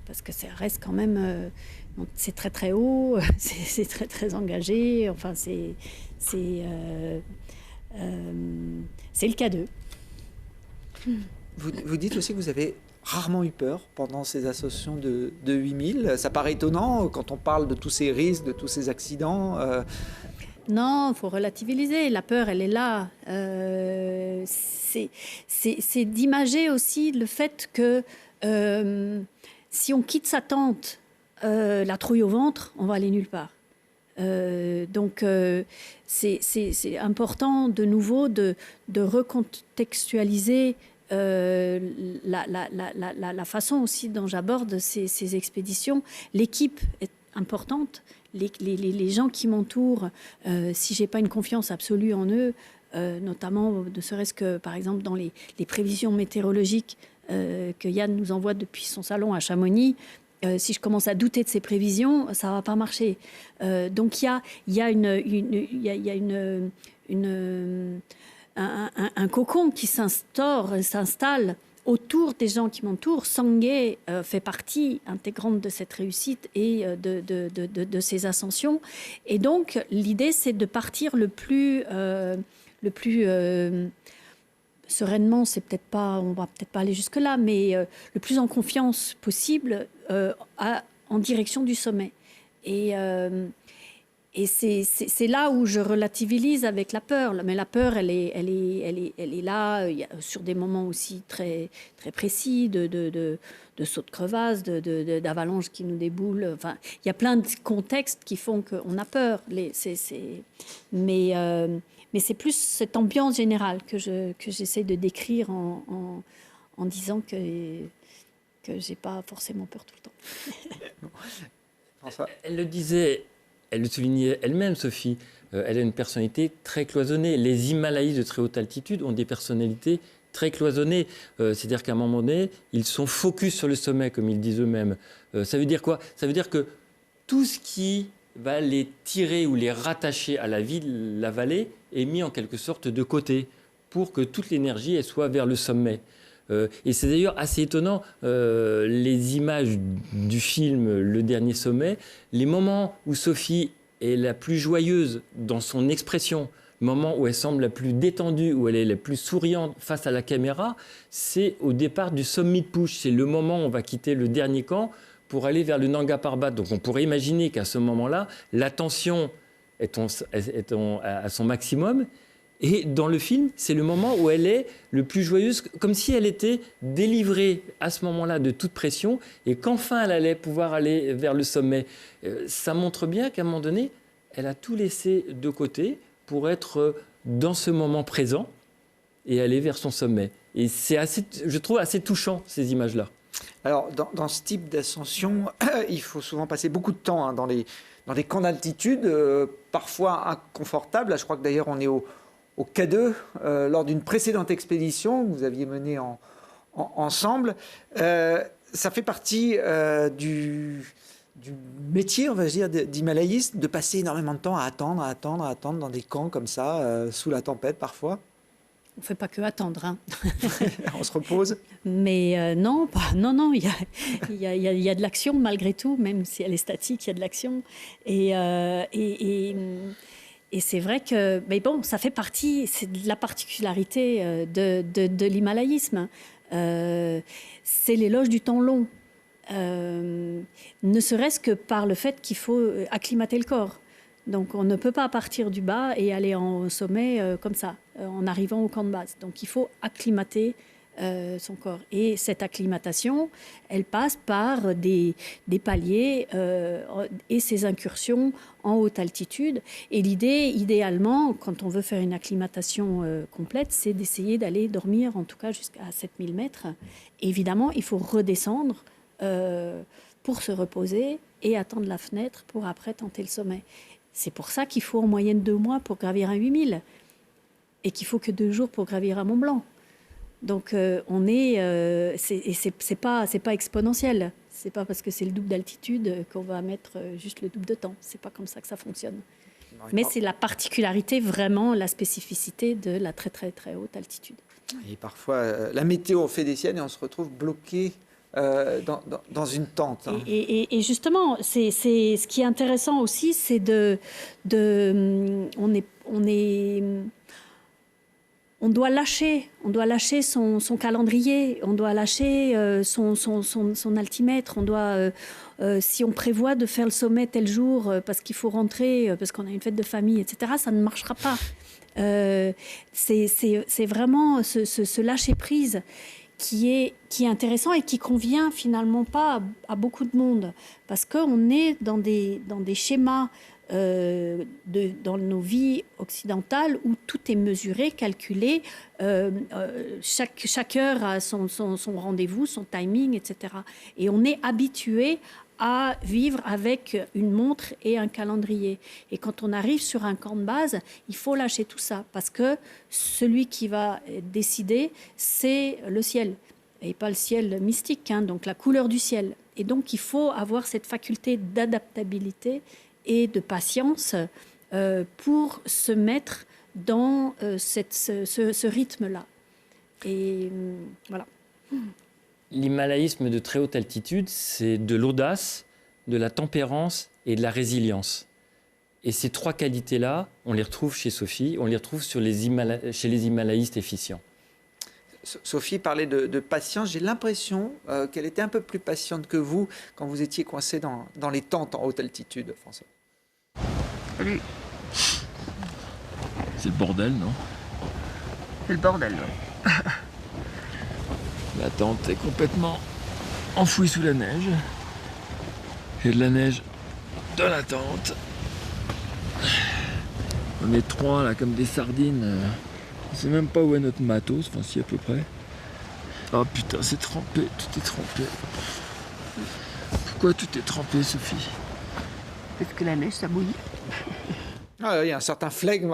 Parce que ça reste quand même... c'est très très haut, c'est très très engagé, enfin c'est le K2. Vous dites aussi que vous avez rarement eu peur pendant ces ascensions de 8000. Ça paraît étonnant quand on parle de tous ces risques, de tous ces accidents. Non, il faut relativiser. La peur, elle est là. C'est d'imager aussi le fait que si on quitte sa tente, la trouille au ventre, on va aller nulle part. Donc, c'est important de nouveau de recontextualiser la façon aussi dont j'aborde ces expéditions. L'équipe est importante. Les gens qui m'entourent, si je n'ai pas une confiance absolue en eux, notamment ne serait-ce que par exemple dans les prévisions météorologiques que Yann nous envoie depuis son salon à Chamonix, si je commence à douter de ces prévisions, ça ne va pas marcher. Donc il y a un cocon qui s'installe autour des gens qui m'entourent. Sangay fait partie intégrante de cette réussite et de ces ascensions. Et donc l'idée, c'est de partir le plus sereinement, on va peut-être pas aller jusque-là, mais le plus en confiance possible, en direction du sommet. Et c'est là où je relativise avec la peur. Mais la peur, elle est là sur des moments aussi très, très précis, de sauts de crevasse, d'avalanches qui nous déboulent. Enfin, il y a plein de contextes qui font qu'on a peur. Mais c'est plus cette ambiance générale que j'essaie de décrire en disant que j'ai pas forcément peur tout le temps. Elle le disait, elle le soulignait elle-même, Sophie, elle a une personnalité très cloisonnée. Les Himalayas de très haute altitude ont des personnalités très cloisonnées. C'est-à-dire qu'à un moment donné, ils sont focus sur le sommet, comme ils disent eux-mêmes. Ça veut dire quoi? Ça veut dire que tout ce qui va les tirer ou les rattacher à la vie de la vallée est mis en quelque sorte de côté pour que toute l'énergie elle soit vers le sommet. Et c'est d'ailleurs assez étonnant, les images du film Le Dernier Sommet, les moments où Sophie est la plus joyeuse dans son expression, le moment où elle semble la plus détendue, où elle est la plus souriante face à la caméra, c'est au départ du Summit Push. C'est le moment où on va quitter le dernier camp pour aller vers le Nanga Parbat. Donc on pourrait imaginer qu'à ce moment-là, la tension est à son maximum. Et dans le film, c'est le moment où elle est le plus joyeuse, comme si elle était délivrée à ce moment-là de toute pression et qu'enfin elle allait pouvoir aller vers le sommet. Ça montre bien qu'à un moment donné, elle a tout laissé de côté pour être dans ce moment présent et aller vers son sommet. Et c'est assez, je trouve assez touchant, ces images-là. Alors, dans ce type d'ascension, il faut souvent passer beaucoup de temps dans les camps d'altitude, parfois inconfortables. Là, je crois que d'ailleurs, on est au K2, lors d'une précédente expédition que vous aviez menée ensemble. Ça fait partie du métier, on va dire, d'himalayiste, de passer énormément de temps à attendre dans des camps comme ça, sous la tempête parfois. On ne fait pas que attendre. Hein. On se repose. Mais non, il y a de l'action malgré tout, même si elle est statique, il y a de l'action. Et c'est vrai que, mais bon, ça fait partie, c'est de la particularité de l'himalayisme. C'est l'éloge du temps long. Ne serait-ce que par le fait qu'il faut acclimater le corps. Donc on ne peut pas partir du bas et aller au sommet comme ça, en arrivant au camp de base. Donc il faut acclimater son corps. Et cette acclimatation, elle passe par des paliers et ces incursions en haute altitude. Et l'idée, idéalement, quand on veut faire une acclimatation complète, c'est d'essayer d'aller dormir, en tout cas jusqu'à 7000 mètres. Et évidemment, il faut redescendre pour se reposer et attendre la fenêtre pour après tenter le sommet. C'est pour ça qu'il faut en moyenne 2 mois pour gravir un 8000 et qu'il faut que 2 jours pour gravir un Mont Blanc. Donc c'est pas exponentiel. C'est pas parce que c'est le double d'altitude qu'on va mettre juste le double de temps. C'est pas comme ça que ça fonctionne. Mais c'est la particularité, vraiment la spécificité de la très très très haute altitude. Et parfois la météo fait des siennes et on se retrouve bloqué dans une tente. Hein. Et justement, c'est ce qui est intéressant aussi, c'est on doit lâcher son calendrier, on doit lâcher son altimètre, on doit, si on prévoit de faire le sommet tel jour parce qu'il faut rentrer, parce qu'on a une fête de famille, etc., ça ne marchera pas. C'est vraiment ce lâcher-prise qui est intéressant et qui convient finalement pas à beaucoup de monde, parce qu'on est dans des schémas dans nos vies occidentales où tout est mesuré, calculé, chaque heure a son rendez-vous, son timing, etc. Et on est habitué à vivre avec une montre et un calendrier. Et quand on arrive sur un camp de base, il faut lâcher tout ça, parce que celui qui va décider, c'est le ciel, et pas le ciel mystique, hein, donc la couleur du ciel. Et donc il faut avoir cette faculté d'adaptabilité et de patience pour se mettre dans ce rythme-là. Et voilà. L'himalayisme de très haute altitude, c'est de l'audace, de la tempérance et de la résilience. Et ces 3 qualités-là, on les retrouve chez Sophie, on les retrouve chez les himalayistes efficients. Sophie parlait de patience. J'ai l'impression qu'elle était un peu plus patiente que vous quand vous étiez coincé dans les tentes en haute altitude, François. Salut. C'est le bordel, non? C'est le bordel, ouais. La tente est complètement enfouie sous la neige. Il y a de la neige dans la tente. On est 3 là comme des sardines. On sait même pas où est notre matos, enfin si à peu près. Oh putain, c'est trempé, tout est trempé. Pourquoi tout est trempé, Sophie? Parce que la neige, ça bouillit. Ah, il y a un certain flegme,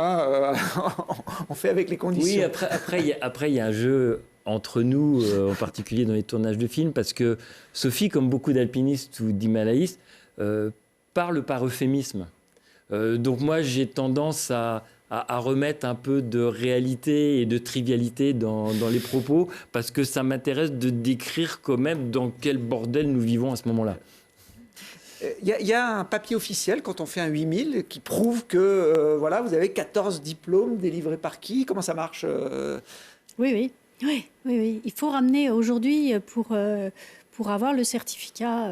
on fait avec les conditions. Oui, après il y a un jeu entre nous, en particulier dans les tournages de films, parce que Sophie, comme beaucoup d'alpinistes ou d'himalayistes, parle par euphémisme. Donc moi, j'ai tendance à remettre un peu de réalité et de trivialité dans les propos, parce que ça m'intéresse de décrire quand même dans quel bordel nous vivons à ce moment-là. Il y a un papier officiel quand on fait un 8000 qui prouve que voilà, vous avez 14 diplômes délivrés par qui? Comment ça marche? Oui. Il faut ramener aujourd'hui pour avoir le certificat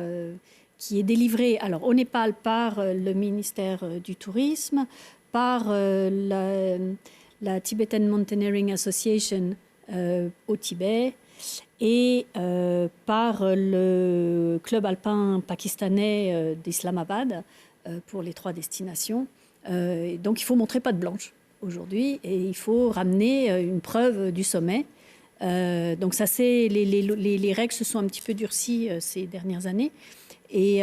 qui est délivré, alors au Népal par le ministère du Tourisme, par la Tibetan Mountaineering Association au Tibet et par le club alpin pakistanais d'Islamabad pour les 3 destinations. Donc il faut montrer patte blanche aujourd'hui et il faut ramener une preuve du sommet. Donc ça, les règles se sont un petit peu durcies ces dernières années. Et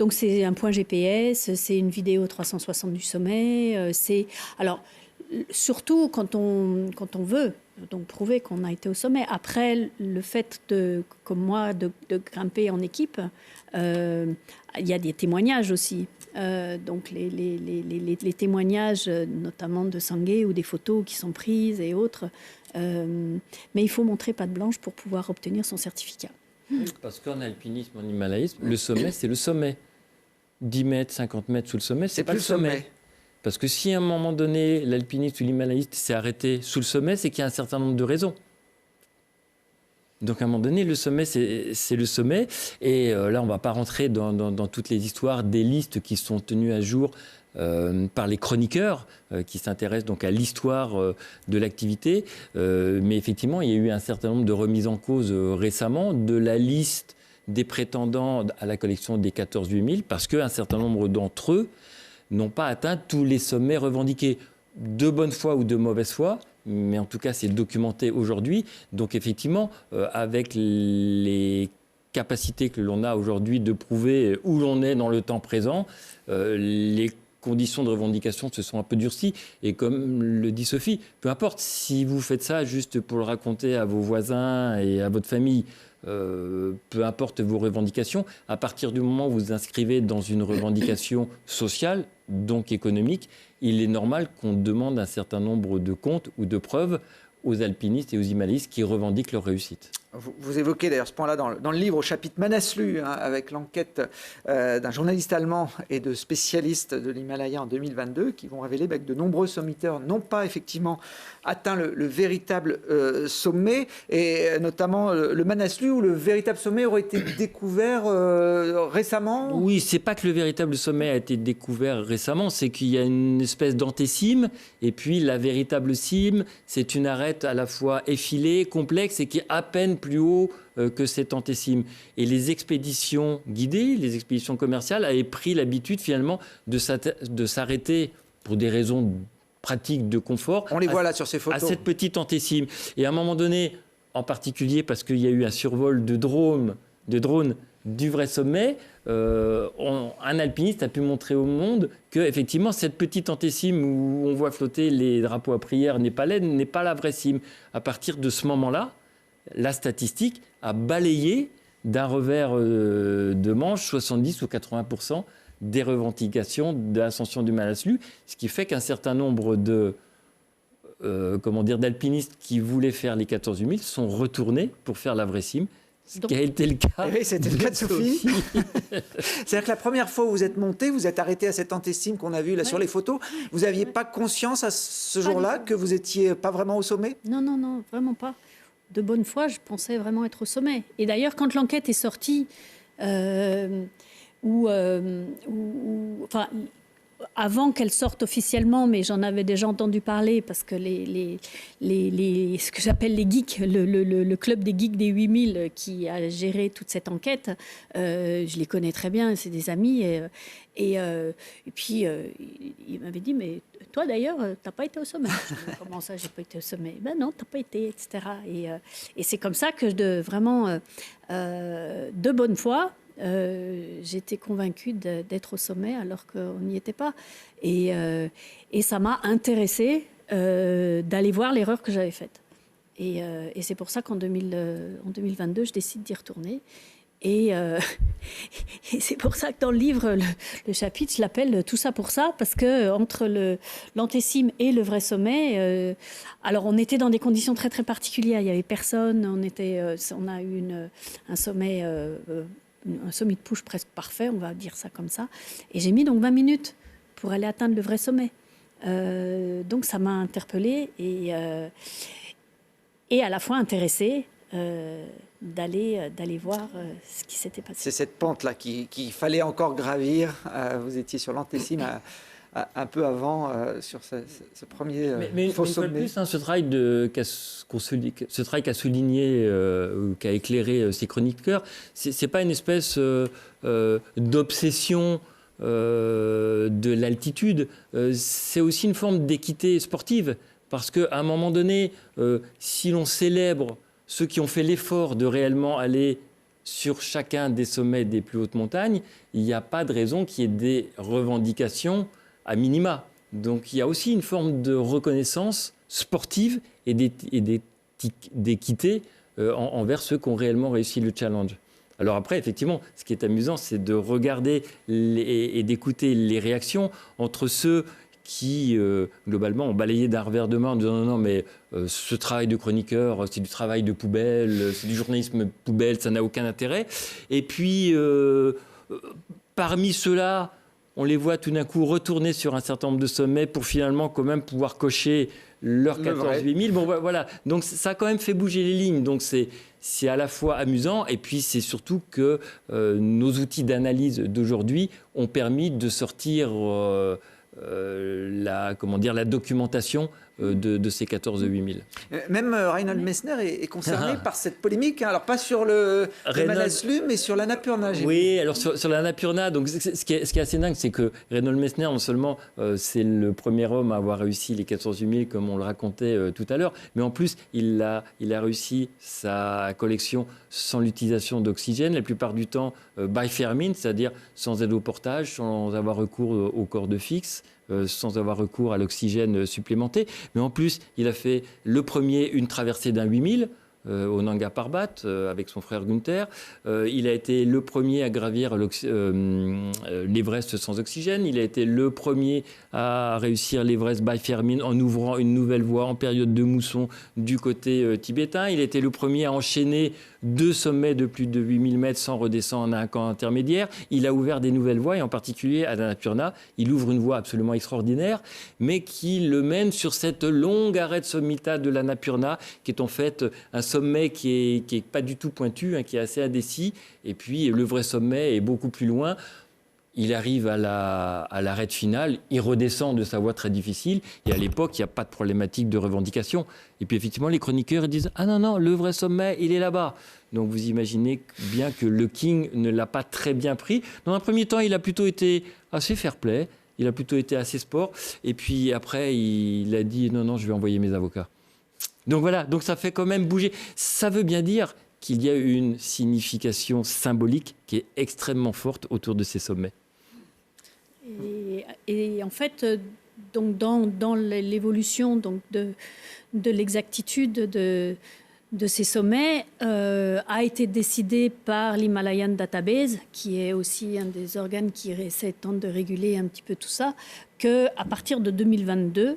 donc c'est un point GPS, c'est une vidéo 360 du sommet. Alors surtout quand on veut donc prouver qu'on a été au sommet. Après, le fait comme moi de grimper en équipe, il y a des témoignages aussi. Donc les témoignages notamment de Sangay ou des photos qui sont prises et autres. Mais il faut montrer patte blanche pour pouvoir obtenir son certificat. Parce qu'en alpinisme, en himalayisme, le sommet, c'est le sommet. 10 mètres, 50 mètres sous le sommet, c'est pas le sommet. Parce que si à un moment donné, l'alpiniste ou l'himalayiste s'est arrêté sous le sommet, c'est qu'il y a un certain nombre de raisons. Donc à un moment donné, le sommet, c'est le sommet. Et là, on ne va pas rentrer dans toutes les histoires des listes qui sont tenues à jour par les chroniqueurs qui s'intéressent donc à l'histoire de l'activité. Mais effectivement, il y a eu un certain nombre de remises en cause récemment de la liste des prétendants à la collection des 14 8000 parce qu'un certain nombre d'entre eux n'ont pas atteint tous les sommets revendiqués, de bonne foi ou de mauvaise foi, mais en tout cas c'est documenté aujourd'hui. Donc effectivement, avec les capacités que l'on a aujourd'hui de prouver où l'on est dans le temps présent, les conditions de revendication se sont un peu durcies. Et comme le dit Sophie, peu importe si vous faites ça juste pour le raconter à vos voisins et à votre famille, peu importe vos revendications, à partir du moment où vous vous inscrivez dans une revendication sociale, donc économique, il est normal qu'on demande un certain nombre de comptes ou de preuves aux alpinistes et aux himalayistes qui revendiquent leur réussite. Vous évoquez d'ailleurs ce point-là dans le livre au chapitre Manaslu, avec l'enquête d'un journaliste allemand et de spécialistes de l'Himalaya en 2022 qui vont révéler que de nombreux sommiteurs n'ont pas effectivement atteint le véritable sommet, et notamment le Manaslu où le véritable sommet aurait été découvert récemment. Oui, c'est pas que le véritable sommet a été découvert récemment, c'est qu'il y a une espèce d'antécime et puis la véritable cime, c'est une arête à la fois effilée, complexe et qui est à peine plus haut que cette antécime. Et les expéditions guidées, les expéditions commerciales avaient pris l'habitude finalement de s'arrêter pour des raisons pratiques de confort. On les voit là sur ces photos. À cette petite antécime. Et à un moment donné, en particulier parce qu'il y a eu un survol de drone du vrai sommet, un alpiniste a pu montrer au monde que effectivement cette petite antécime où on voit flotter les drapeaux à prière népalais n'est pas la vraie cime. À partir de ce moment-là, la statistique a balayé d'un revers de manche 70 ou 80% des revendications de l'ascension du Manaslu, ce qui fait qu'un certain nombre d'alpinistes qui voulaient faire les 14 000 sont retournés pour faire la vraie cime. Ce qui a été le cas. Oui, c'était le cas de Sophie. C'est-à-dire que la première fois où vous êtes monté, vous êtes arrêté à cette antécime qu'on a vue là sur les photos. Vous n'aviez pas conscience à ce jour-là que vous n'étiez pas vraiment au sommet? Non, vraiment pas. de bonne foi, je pensais vraiment être au sommet. Et d'ailleurs, quand l'enquête est sortie, enfin, avant qu'elle sorte officiellement, mais j'en avais déjà entendu parler parce que ce que j'appelle les geeks, le club des geeks des 8000 qui a géré toute cette enquête, je les connais très bien, c'est des amis. Et puis, il m'avait dit, mais toi d'ailleurs, t'as pas été au sommet. Je dis, comment ça, j'ai pas été au sommet? Ben non, t'as pas été, etc. Et c'est comme ça que vraiment, de bonne foi, j'étais convaincue d'être au sommet alors qu'on n'y était pas. Et ça m'a intéressée d'aller voir l'erreur que j'avais faite. Et c'est pour ça qu'en 2022, je décide d'y retourner. Et c'est pour ça que dans le livre, le chapitre, je l'appelle « Tout ça pour ça », parce que entre l'antécime et le vrai sommet, alors on était dans des conditions très très particulières. Il y avait personne. On a eu un sommet de push presque parfait, on va dire ça comme ça. Et j'ai mis donc 20 minutes pour aller atteindre le vrai sommet. Donc ça m'a interpellée et à la fois intéressée d'aller voir ce qui s'était passé. C'est cette pente-là qu'il fallait encore gravir. Vous étiez sur l'antécime un peu avant sur ce premier faux sommet. Mais plus, ce travail qu'a souligné ou qu'a éclairé ces chroniqueurs, c'est pas une espèce d'obsession de l'altitude. C'est aussi une forme d'équité sportive. Parce qu'à un moment donné, si l'on célèbre ceux qui ont fait l'effort de réellement aller sur chacun des sommets des plus hautes montagnes, il n'y a pas de raison qu'il y ait des revendications à minima. Donc il y a aussi une forme de reconnaissance sportive et d'équité envers ceux qui ont réellement réussi le challenge. Alors après, effectivement, ce qui est amusant, c'est de regarder et d'écouter les réactions entre ceux qui, globalement, ont balayé d'un revers de main en disant non, mais ce travail de chroniqueur, c'est du travail de poubelle, c'est du journalisme poubelle, ça n'a aucun intérêt. Et puis, parmi ceux-là, on les voit tout d'un coup retourner sur un certain nombre de sommets pour finalement quand même pouvoir cocher leurs 14-8000. Bon, voilà. Donc, ça a quand même fait bouger les lignes. Donc, c'est à la fois amusant et puis c'est surtout que nos outils d'analyse d'aujourd'hui ont permis de sortir la documentation de ces 14-8000. Même Reinhold Messner est concerné par cette polémique. Alors, pas sur le Manaslu, mais sur l'Annapurna. Oui, alors sur l'Annapurna, donc ce qui est assez dingue, c'est que Reinhold Messner, non seulement c'est le premier homme à avoir réussi les 14-8000, comme on le racontait tout à l'heure, mais en plus, il a réussi sa collection sans l'utilisation d'oxygène, la plupart du temps by Fermine, c'est-à-dire sans aide au portage, sans avoir recours aux cordes fixes, sans avoir recours à l'oxygène supplémenté. Mais en plus, il a fait le premier une traversée d'un 8000 au Nanga Parbat avec son frère Günther. Il a été le premier à gravir l'Everest sans oxygène. Il a été le premier à réussir l'Everest by Fermine en ouvrant une nouvelle voie en période de mousson du côté tibétain. Il a été le premier à enchaîner 2 sommets de plus de 8000 mètres sans redescendre à un camp intermédiaire. Il a ouvert des nouvelles voies et en particulier à Annapurna, il ouvre une voie absolument extraordinaire, mais qui le mène sur cette longue arête sommitale de l'Annapurna, qui est en fait un sommet qui est pas du tout pointu, qui est assez indécis. Et puis le vrai sommet est beaucoup plus loin. Il arrive à l'arête finale, il redescend de sa voie très difficile, et à l'époque, il n'y a pas de problématique de revendication. Et puis effectivement, les chroniqueurs ils disent « Ah non, le vrai sommet, il est là-bas ». Donc vous imaginez bien que le King ne l'a pas très bien pris. Dans un premier temps, il a plutôt été assez fair-play, il a plutôt été assez sport, et puis après, il a dit « Non, je vais envoyer mes avocats ». Donc voilà, donc ça fait quand même bouger. Ça veut bien dire qu'il y a une signification symbolique qui est extrêmement forte autour de ces sommets. Et en fait, donc dans l'évolution donc de l'exactitude de ces sommets a été décidé par l'Himalayan Database, qui est aussi un des organes qui tente de réguler un petit peu tout ça, qu'à partir de 2022,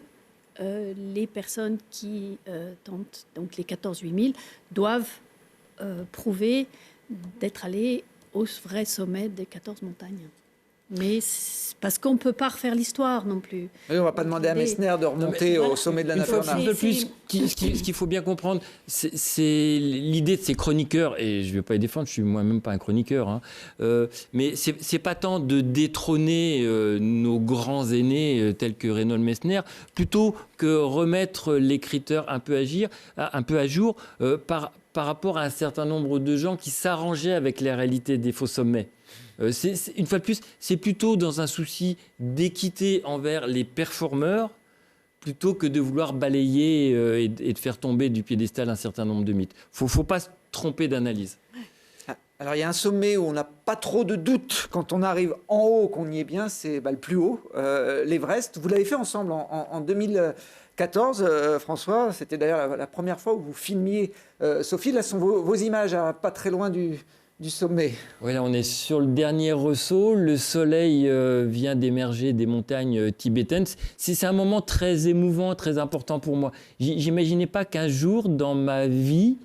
les personnes qui tentent, donc les 14-8000, doivent prouver d'être allées au vrai sommet des 14 montagnes. Mais parce qu'on ne peut pas refaire l'histoire non plus. Oui, on ne va pas demander à Messner de remonter au sommet de la Une fois Nature. de plus, ce qu'il faut bien comprendre, c'est l'idée de ces chroniqueurs, et je ne vais pas les défendre, je ne suis moi-même pas un chroniqueur, hein, mais ce n'est pas tant de détrôner nos grands aînés tels que Reinhold Messner, plutôt que remettre l'écriteur un peu à jour par rapport à un certain nombre de gens qui s'arrangeaient avec la réalité des faux sommets. Une fois de plus, c'est plutôt dans un souci d'équité envers les performeurs plutôt que de vouloir balayer et de faire tomber du piédestal un certain nombre de mythes. Il ne faut pas se tromper d'analyse. Alors il y a un sommet où on n'a pas trop de doutes quand on arrive en haut qu'on y est bien, c'est le plus haut, l'Everest. Vous l'avez fait ensemble en 2014, François. C'était d'ailleurs la première fois où vous filmiez Sophie. Là, ce sont vos images, pas très loin du sommet. Oui, là, on est sur le dernier ressaut. Le soleil vient d'émerger des montagnes tibétaines. C'est un moment très émouvant, très important pour moi. J'imaginais pas qu'un jour, dans ma vie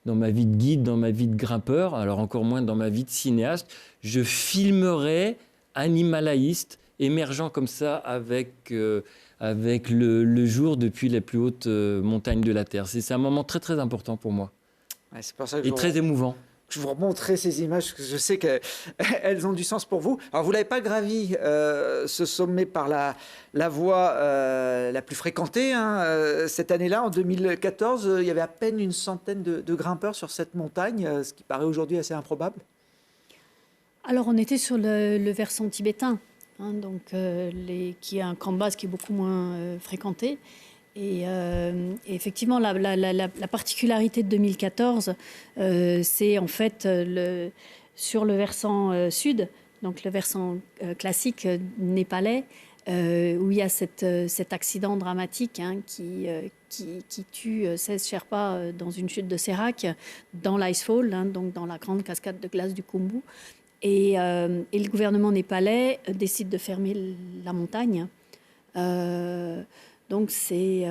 de guide, dans ma vie de grimpeur, alors encore moins dans ma vie de cinéaste, je filmerais un Himalayiste émergeant comme ça avec le jour depuis la plus haute montagne de la Terre. C'est un moment très, très important pour moi. Ouais, c'est pour ça que et très émouvant. Je vous remontrerai ces images, parce que je sais qu'elles ont du sens pour vous. Alors, vous n'avez pas gravi ce sommet par la voie la plus fréquentée. Hein. Cette année-là, en 2014, il y avait à peine une centaine de grimpeurs sur cette montagne, ce qui paraît aujourd'hui assez improbable. Alors, on était sur le versant tibétain, hein, donc, qui est un camp de base qui est beaucoup moins fréquenté. Et effectivement, la particularité de 2014, c'est en fait sur le versant sud, donc le versant classique népalais, où il y a cet accident dramatique hein, qui tue 16 Sherpas dans une chute de sérac, dans l'Icefall, hein, donc dans la grande cascade de glace du Khumbu. Et le gouvernement népalais décide de fermer la montagne. Donc c'est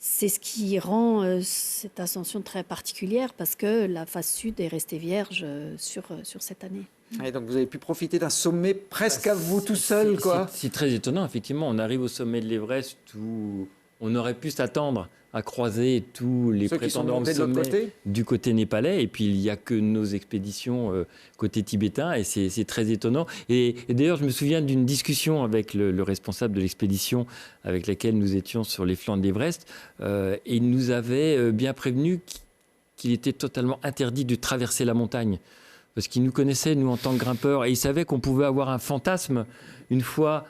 ce qui rend cette ascension très particulière parce que la face sud est restée vierge sur cette année. Et donc vous avez pu profiter d'un sommet presque à vous tout seul, quoi. C'est très étonnant, effectivement. On arrive au sommet de l'Everest où on aurait pu s'attendre à croiser tous les prétendants au sommet du côté népalais. Et puis, il n'y a que nos expéditions côté tibétain. Et c'est très étonnant. Et d'ailleurs, je me souviens d'une discussion avec le responsable de l'expédition avec laquelle nous étions sur les flancs de l'Everest. Et il nous avait bien prévenu qu'il était totalement interdit de traverser la montagne. Parce qu'il nous connaissait, nous, en tant que grimpeurs. Et il savait qu'on pouvait avoir un fantasme une fois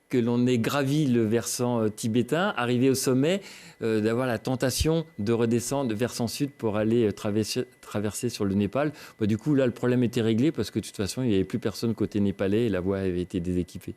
que l'on ait gravi le versant tibétain, arrivé au sommet, d'avoir la tentation de redescendre versant sud pour aller traverser sur le Népal. Du coup, là, le problème était réglé parce que de toute façon, il n'y avait plus personne côté népalais et la voie avait été déséquipée.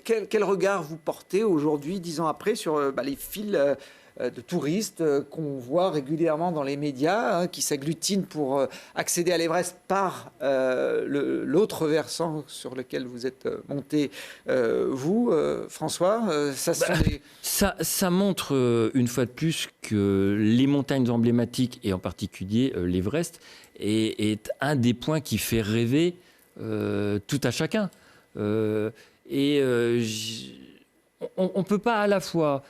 Quel regard vous portez aujourd'hui, 10 ans après, sur les files de touristes qu'on voit régulièrement dans les médias, hein, qui s'agglutinent pour accéder à l'Everest par l'autre versant sur lequel vous êtes monté, vous, François. Ça montre une fois de plus que les montagnes emblématiques, et en particulier l'Everest, est un des points qui fait rêver tout à chacun. On ne peut pas à la fois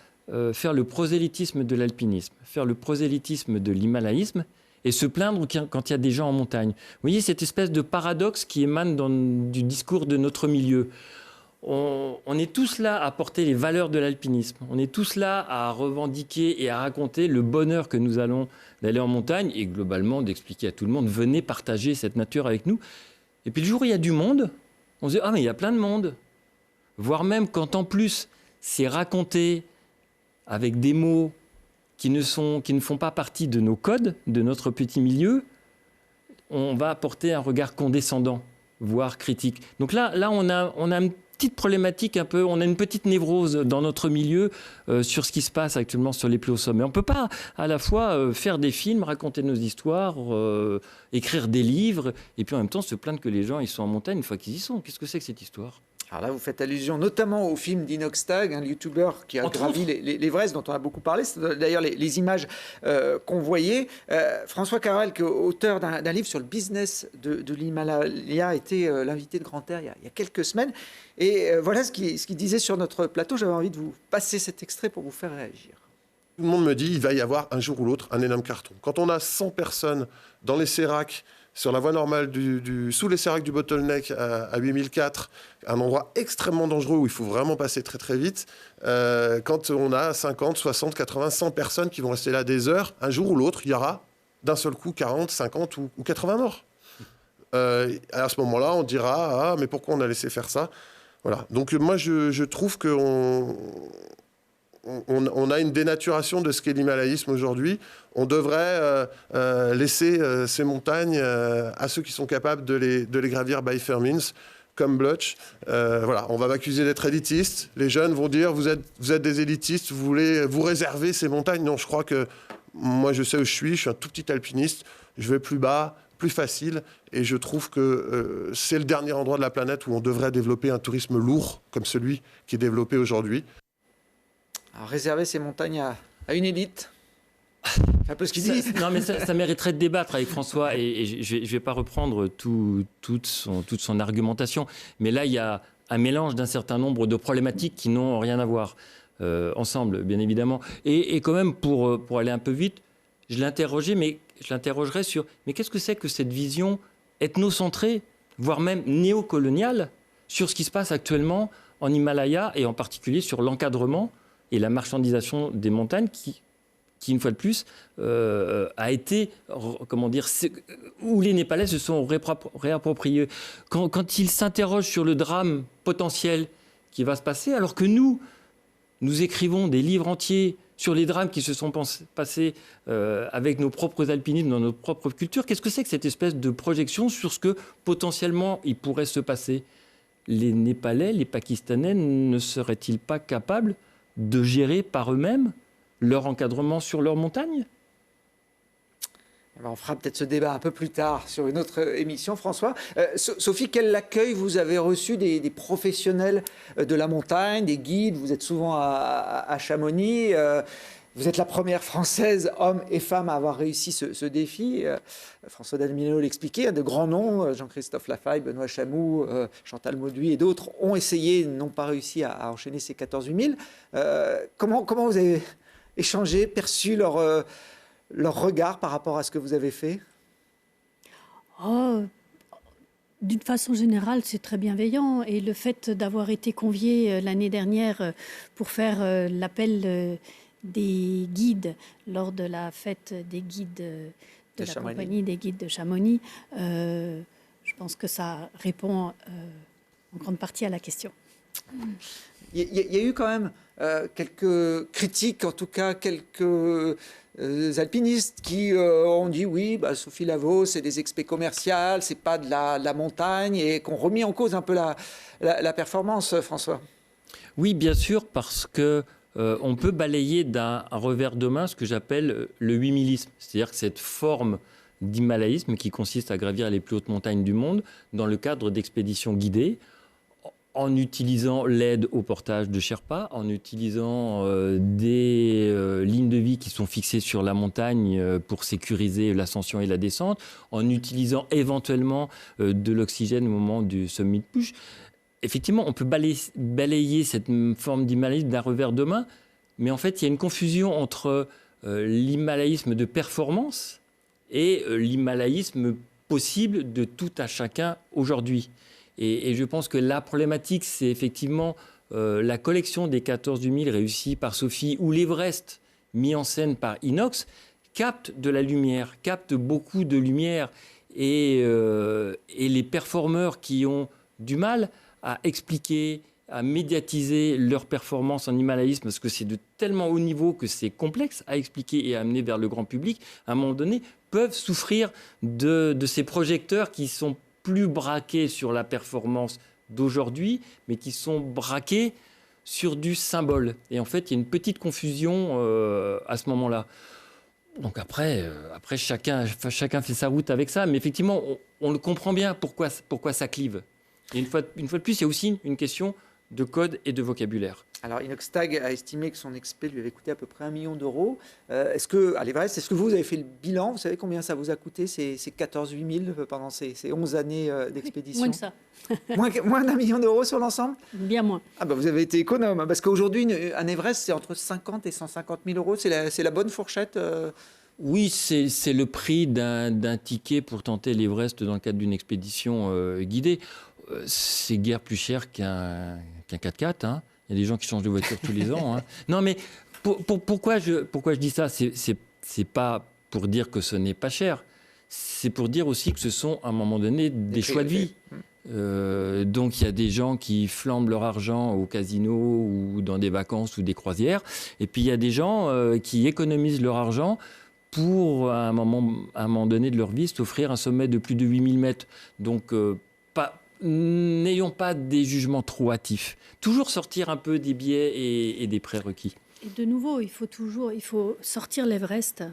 faire le prosélytisme de l'alpinisme, faire le prosélytisme de l'himalayisme et se plaindre quand il y a des gens en montagne. Vous voyez cette espèce de paradoxe qui émane du discours de notre milieu. On est tous là à porter les valeurs de l'alpinisme. On est tous là à revendiquer et à raconter le bonheur que nous allons d'aller en montagne et globalement d'expliquer à tout le monde, venez partager cette nature avec nous. Et puis le jour où il y a du monde, on se dit, ah mais il y a plein de monde. Voire même quand en plus c'est raconté avec des mots qui ne font pas partie de nos codes, de notre petit milieu, on va apporter un regard condescendant, voire critique. Donc là on a une petite problématique un peu, on a une petite névrose dans notre milieu sur ce qui se passe actuellement sur les plus hauts sommets. On ne peut pas à la fois faire des films, raconter nos histoires, écrire des livres, et puis en même temps se plaindre que les gens ils sont en montagne une fois qu'ils y sont. Qu'est-ce que c'est que cette histoire ? Alors là, vous faites allusion notamment au film d'Inox Tag, un youtubeur qui a gravi l'Everest, dont on a beaucoup parlé. C'est d'ailleurs les images qu'on voyait. François Carrel, qui est auteur d'un livre sur le business de l'Himalaya, a été l'invité de Grand Air il y a quelques semaines. Et voilà ce qu'il disait sur notre plateau. J'avais envie de vous passer cet extrait pour vous faire réagir. Tout le monde me dit il va y avoir un jour ou l'autre un énorme carton. Quand on a 100 personnes dans les séracs, sur la voie normale sous les séracs du bottleneck à 8004, un endroit extrêmement dangereux où il faut vraiment passer très très vite, quand on a 50, 60, 80, 100 personnes qui vont rester là des heures, un jour ou l'autre, il y aura d'un seul coup 40, 50 ou 80 morts. À ce moment-là, on dira « Ah, mais pourquoi on a laissé faire ça ?» Voilà. Donc moi, je trouve qu'on a une dénaturation de ce qu'est l'himalayisme aujourd'hui. On devrait laisser ces montagnes à ceux qui sont capables de les gravir by fair means, comme Blutch. Voilà, on va m'accuser d'être élitiste. Les jeunes vont dire vous êtes des élitistes, vous voulez vous réserver ces montagnes. Non, je crois que moi, je sais où je suis un tout petit alpiniste. Je vais plus bas, plus facile. Et je trouve que c'est le dernier endroit de la planète où on devrait développer un tourisme lourd comme celui qui est développé aujourd'hui. Alors, réserver ces montagnes à une élite, c'est un peu ce qu'il dit. Non, mais ça mériterait de débattre avec François, et je ne vais pas reprendre toute son argumentation. Mais là, il y a un mélange d'un certain nombre de problématiques qui n'ont rien à voir ensemble, bien évidemment. Et quand même, pour aller un peu vite, je l'interrogerai sur mais qu'est-ce que c'est que cette vision ethnocentrée, voire même néocoloniale, sur ce qui se passe actuellement en Himalaya, et en particulier sur l'encadrement et la marchandisation des montagnes qui une fois de plus, a été, comment dire, où les Népalais se sont réappropriés. Quand ils s'interrogent sur le drame potentiel qui va se passer, alors que nous écrivons des livres entiers sur les drames qui se sont passés avec nos propres alpinistes, dans notre propre culture, qu'est-ce que c'est que cette espèce de projection sur ce que potentiellement il pourrait se passer? Les Népalais, les Pakistanais ne seraient-ils pas capables de gérer par eux-mêmes leur encadrement sur leur montagne? On fera peut-être ce débat un peu plus tard sur une autre émission, François. Sophie, quel accueil vous avez reçu des professionnels de la montagne, des guides? Vous êtes souvent à Chamonix. Vous êtes la première Française, homme et femme, à avoir réussi ce défi. François Dalmino l'expliquait, de grands noms, Jean-Christophe Lafaille, Benoît Chamou, Chantal Mauduit et d'autres ont essayé, n'ont pas réussi à enchaîner ces 14 000. Comment vous avez échangé, perçu leur regard par rapport à ce que vous avez fait? D'une façon générale, c'est très bienveillant. Et le fait d'avoir été convié l'année dernière pour faire l'appel des guides lors de la fête des guides de la compagnie des guides de Chamonix, je pense que ça répond en grande partie à la question. Il y a eu quand même quelques critiques, en tout cas quelques alpinistes qui ont dit oui, Sophie Lavaux, c'est des expés commerciales, c'est pas de la montagne, et qui ont remis en cause un peu la performance, François. Oui, bien sûr, parce que on peut balayer d'un revers de main ce que j'appelle le huimilisme, c'est-à-dire que cette forme d'himalayisme qui consiste à gravir les plus hautes montagnes du monde dans le cadre d'expéditions guidées, en utilisant l'aide au portage de Sherpa, en utilisant des lignes de vie qui sont fixées sur la montagne pour sécuriser l'ascension et la descente, en utilisant éventuellement de l'oxygène au moment du summit push. Effectivement, on peut balayer cette forme d'himalayisme d'un revers de main, mais en fait, il y a une confusion entre l'himalayisme de performance et l'himalayisme possible de tout à chacun aujourd'hui. Et je pense que la problématique, c'est effectivement la collection des 14 000 réussie par Sophie, ou l'Everest, mis en scène par Inox, capte de la lumière, capte beaucoup de lumière. Et les performeurs qui ont du mal à expliquer, à médiatiser leur performance en himalayisme, parce que c'est de tellement haut niveau que c'est complexe à expliquer et à amener vers le grand public, à un moment donné, peuvent souffrir de ces projecteurs qui sont plus braqués sur la performance d'aujourd'hui, mais qui sont braqués sur du symbole. Et en fait, il y a une petite confusion à ce moment-là. Donc après chacun fait sa route avec ça, mais effectivement, on le comprend bien pourquoi ça clive. Et une fois de plus, il y a aussi une question de code et de vocabulaire. Alors, Inoxtag a estimé que son expé lui avait coûté à peu près 1 million d'euros. Est-ce que, à l'Everest, est-ce que vous avez fait le bilan? Vous savez combien ça vous a coûté, ces 14 000 pendant ces 11 années d'expédition? Moins que ça. Moins d'1 million d'euros sur l'ensemble? Bien moins. Ah bah vous avez été économe, hein, parce qu'aujourd'hui, un Everest, c'est entre 50 et 150 000 euros. C'est la bonne fourchette Oui, c'est le prix d'un ticket pour tenter l'Everest dans le cadre d'une expédition guidée. C'est guère plus cher qu'un 4x4. Hein. Il y a des gens qui changent de voiture tous les ans. Hein. Non, mais pourquoi je dis ça? C'est pas pour dire que ce n'est pas cher. C'est pour dire aussi que ce sont, à un moment donné, des choix de vie. Donc il y a des gens qui flambent leur argent au casino ou dans des vacances ou des croisières. Et puis il y a des gens qui économisent leur argent pour, à un moment donné de leur vie, s'offrir un sommet de plus de 8000 mètres. Donc n'ayons pas des jugements trop hâtifs. Toujours sortir un peu des biais et des prérequis. Et de nouveau, il faut sortir l'Everest.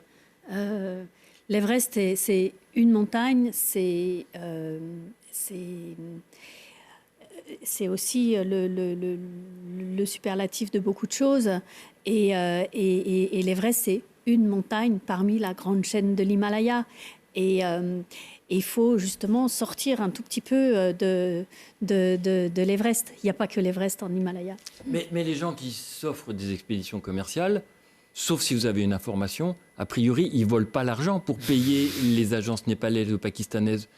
L'Everest, c'est une montagne, c'est aussi le superlatif de beaucoup de choses. Et l'Everest, c'est une montagne parmi la grande chaîne de l'Himalaya. Et il faut justement sortir un tout petit peu de l'Everest. Il n'y a pas que l'Everest en Himalaya. Mais les gens qui s'offrent des expéditions commerciales, sauf si vous avez une information, a priori, ils ne volent pas l'argent pour payer les agences népalaises ou pakistanaises.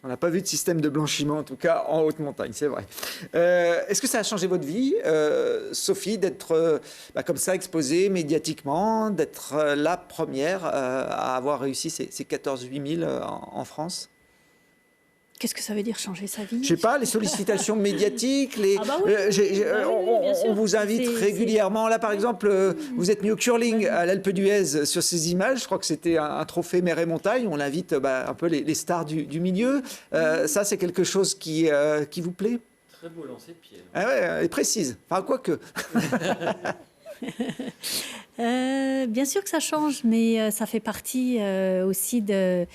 On n'a pas vu de système de blanchiment, en tout cas en haute montagne, c'est vrai. Est-ce que ça a changé votre vie, Sophie, d'être comme ça exposée médiatiquement, d'être la première à avoir réussi ces 14 000 en France? Qu'est-ce que ça veut dire changer sa vie? Je sais pas, les sollicitations médiatiques, on vous invite régulièrement. Là, par exemple, vous êtes mis au curling à l'Alpe d'Huez sur ces images. Je crois que c'était un trophée mer et montagne. On invite un peu les stars du milieu. Ça, c'est quelque chose qui vous plaît? Très beau lancer de pied. Ah ouais, et précise. Enfin, quoique. Bien sûr que ça change, mais ça fait partie aussi d'une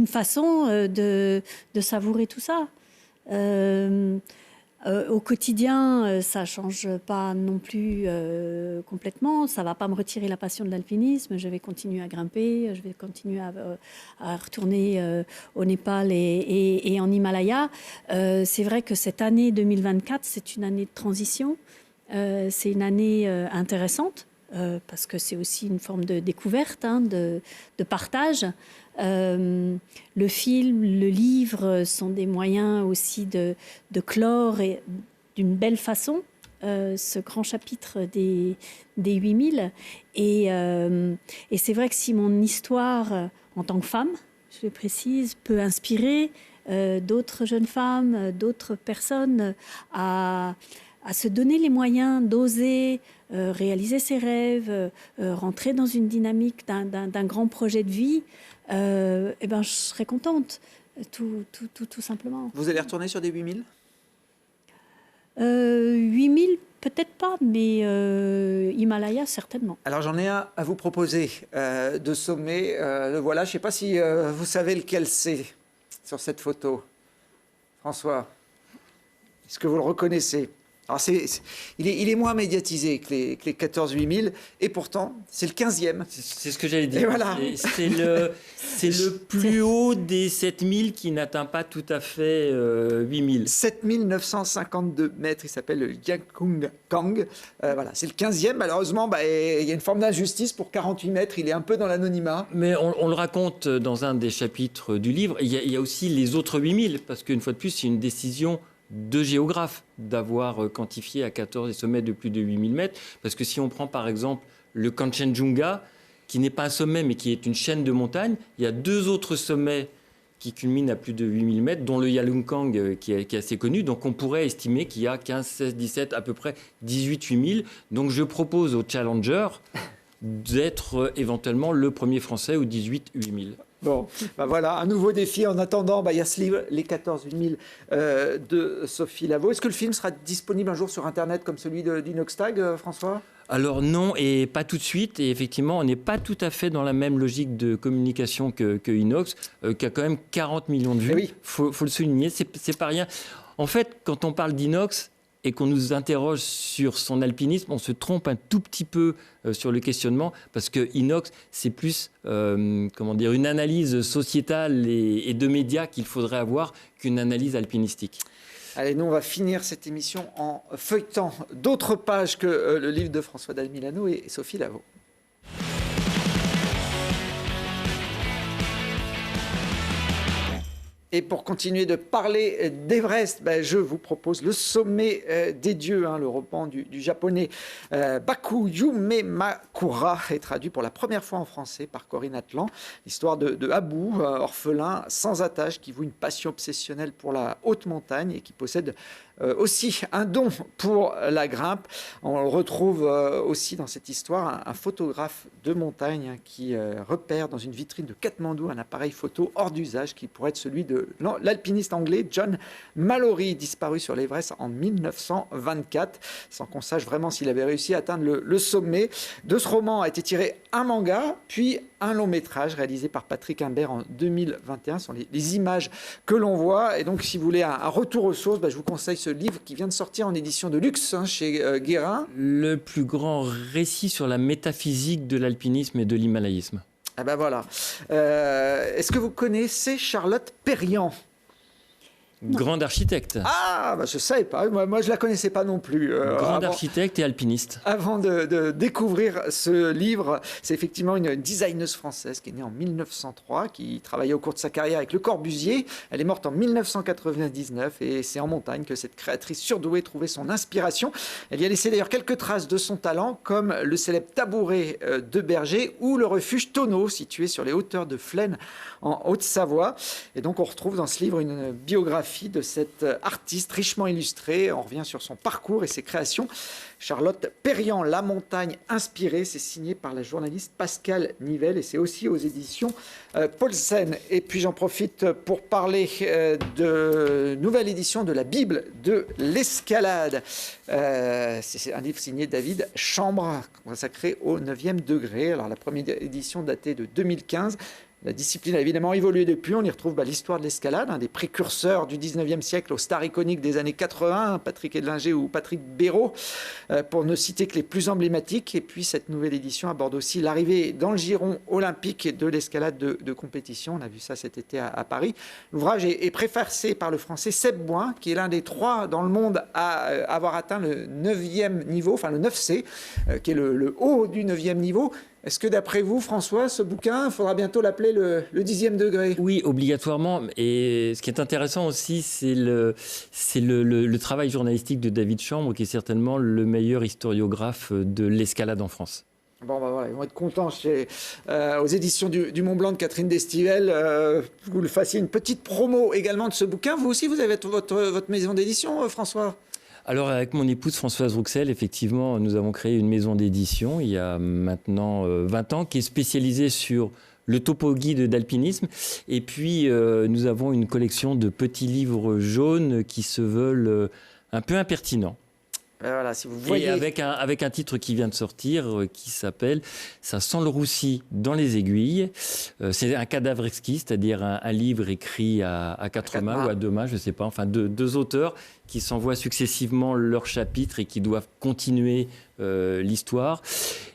façon de savourer tout ça. Au quotidien, ça ne change pas non plus complètement. Ça ne va pas me retirer la passion de l'alpinisme. Je vais continuer à grimper, je vais continuer à retourner au Népal et en Himalaya. C'est vrai que cette année 2024, c'est une année de transition. C'est une année intéressante. Parce que c'est aussi une forme de découverte, de partage. Le film, le livre sont des moyens aussi de clore d'une belle façon ce grand chapitre des 8000. Et c'est vrai que si mon histoire, en tant que femme, je le précise, peut inspirer d'autres jeunes femmes, d'autres personnes à se donner les moyens d'oser réaliser ses rêves, rentrer dans une dynamique d'un grand projet de vie, je serais contente, tout simplement. Vous allez retourner sur des 8000 8000, peut-être pas, mais Himalaya, certainement. Alors j'en ai un à vous proposer de sommet. Le voilà, je ne sais pas si vous savez lequel c'est sur cette photo. François, est-ce que vous le reconnaissez? Alors il est moins médiatisé que les 14 8000 et pourtant c'est le 15e. C'est ce que j'allais dire. Et voilà. C'est le plus haut des 7000 qui n'atteint pas tout à fait 8000. 7952 mètres, il s'appelle le Yakung Kang. Voilà, c'est le 15e. Malheureusement, il y a une forme d'injustice pour 48 mètres, il est un peu dans l'anonymat. Mais on le raconte dans un des chapitres du livre. Il y a aussi les autres 8000, parce qu'une fois de plus, c'est une décision de géographes d'avoir quantifié à 14 les sommets de plus de 8000 mètres. Parce que si on prend par exemple le Kanchenjunga, qui n'est pas un sommet mais qui est une chaîne de montagnes, il y a 2 autres sommets qui culminent à plus de 8000 mètres, dont le Yalungkang qui est assez connu. Donc on pourrait estimer qu'il y a 15, 16, 17, à peu près 18 8000. Donc je propose aux challengers d'être éventuellement le premier Français au 18 8000. Bon, ben voilà, un nouveau défi. En attendant, il y a ce livre, Les 14 000 de Sophie Lavaux. Est-ce que le film sera disponible un jour sur Internet comme celui d'Inoxtag, François ? Alors non, et pas tout de suite. Et effectivement, on n'est pas tout à fait dans la même logique de communication que Inox, qui a quand même 40 millions de vues. Oui. Faut le souligner, c'est pas rien. En fait, quand on parle d'Inox et qu'on nous interroge sur son alpinisme, on se trompe un tout petit peu sur le questionnement, parce que Inox, c'est plus une analyse sociétale et de médias qu'il faudrait avoir qu'une analyse alpinistique. Allez, nous, on va finir cette émission en feuilletant d'autres pages que le livre de François Dal-Milano et Sophie Lavaux. Et pour continuer de parler d'Everest, je vous propose Le sommet des dieux, le roman du japonais Baku Yumemakura, est traduit pour la première fois en français par Corinne Atlan. L'histoire de Abou, orphelin sans attache, qui voue une passion obsessionnelle pour la haute montagne et qui possède aussi un don pour la grimpe. On retrouve aussi dans cette histoire un photographe de montagne qui repère dans une vitrine de Katmandou un appareil photo hors d'usage qui pourrait être celui de l'alpiniste anglais John Mallory, disparu sur l'Everest en 1924, sans qu'on sache vraiment s'il avait réussi à atteindre le sommet. De ce roman a été tiré un manga, puis un long métrage réalisé par Patrick Imbert en 2021. Ce sont les images que l'on voit. Et donc, si vous voulez un retour aux sources, je vous conseille ce livre qui vient de sortir en édition de luxe chez Guérin. Le plus grand récit sur la métaphysique de l'alpinisme et de l'himalayisme. Ah ben voilà. Est-ce que vous connaissez Charlotte Perriand ? Grande architecte. Ah, je ne savais pas. Moi, je ne la connaissais pas non plus. Grande architecte et alpiniste. Avant de découvrir ce livre, c'est effectivement une designeuse française qui est née en 1903, qui travaillait au cours de sa carrière avec Le Corbusier. Elle est morte en 1999 et c'est en montagne que cette créatrice surdouée trouvait son inspiration. Elle y a laissé d'ailleurs quelques traces de son talent, comme le célèbre tabouret de Berger ou le refuge Tonneau, situé sur les hauteurs de Flaine en Haute-Savoie. Et donc, on retrouve dans ce livre une biographie de cette artiste richement illustrée. On revient sur son parcours et ses créations. Charlotte Perriand, La montagne inspirée, c'est signé par la journaliste Pascale Nivelle et c'est aussi aux éditions Paulsen. Et puis j'en profite pour parler de nouvelle édition de la Bible de l'escalade. C'est un livre signé David Chambre, consacré au 9e degré. Alors la première édition datée de 2015. La discipline a évidemment évolué depuis. On y retrouve l'histoire de l'escalade, un des précurseurs du 19e siècle aux stars iconiques des années 80, Patrick Edlinger ou Patrick Béraud, pour ne citer que les plus emblématiques. Et puis cette nouvelle édition aborde aussi l'arrivée dans le giron olympique de l'escalade de compétition. On a vu ça cet été à Paris. L'ouvrage est préfacé par le français Seb Boin, qui est l'un des 3 dans le monde à avoir atteint le 9e niveau, enfin le 9C, qui est le haut du 9e niveau. Est-ce que d'après vous, François, ce bouquin, il faudra bientôt l'appeler le 10e degré ? Oui, obligatoirement. Et ce qui est intéressant aussi, c'est le travail journalistique de David Chambre, qui est certainement le meilleur historiographe de l'escalade en France. Bon, voilà, ils vont être contents aux éditions du Mont Blanc de Catherine Destivelle. Vous le fassiez une petite promo également de ce bouquin. Vous aussi, vous avez votre maison d'édition, François ? Alors, avec mon épouse Françoise Rouxel, effectivement, nous avons créé une maison d'édition il y a maintenant 20 ans qui est spécialisée sur le topo guide d'alpinisme. Et puis, nous avons une collection de petits livres jaunes qui se veulent un peu impertinents. Voilà, si vous voyez... Et avec un titre qui vient de sortir, qui s'appelle « Ça sent le roussi dans les aiguilles ». C'est un cadavre exquis, c'est-à-dire un livre écrit à 4 mains ou à 2 mains, je ne sais pas, enfin deux auteurs qui s'envoient successivement leurs chapitres et qui doivent continuer l'histoire.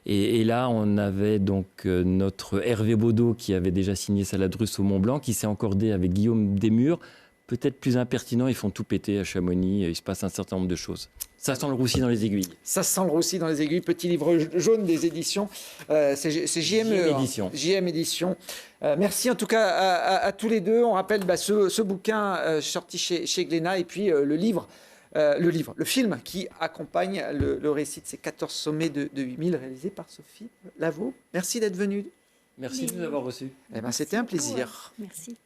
Et là, on avait donc notre Hervé Baudot qui avait déjà signé Saladrusse au Mont Blanc, qui s'est encordé avec Guillaume Desmurs. Peut-être plus impertinent, ils font tout péter à Chamonix, il se passe un certain nombre de choses. Ça sent le roussi dans les aiguilles. Ça sent le roussi dans les aiguilles, petit livre jaune des éditions, c'est JM Édition. JM Édition. Merci en tout cas à tous les deux. On rappelle ce bouquin sorti chez Glénat et puis le film qui accompagne le récit de ces 14 sommets de 8000 réalisé par Sophie Lavaux. Merci d'être venue. Merci de nous avoir reçus. C'était un plaisir. Merci.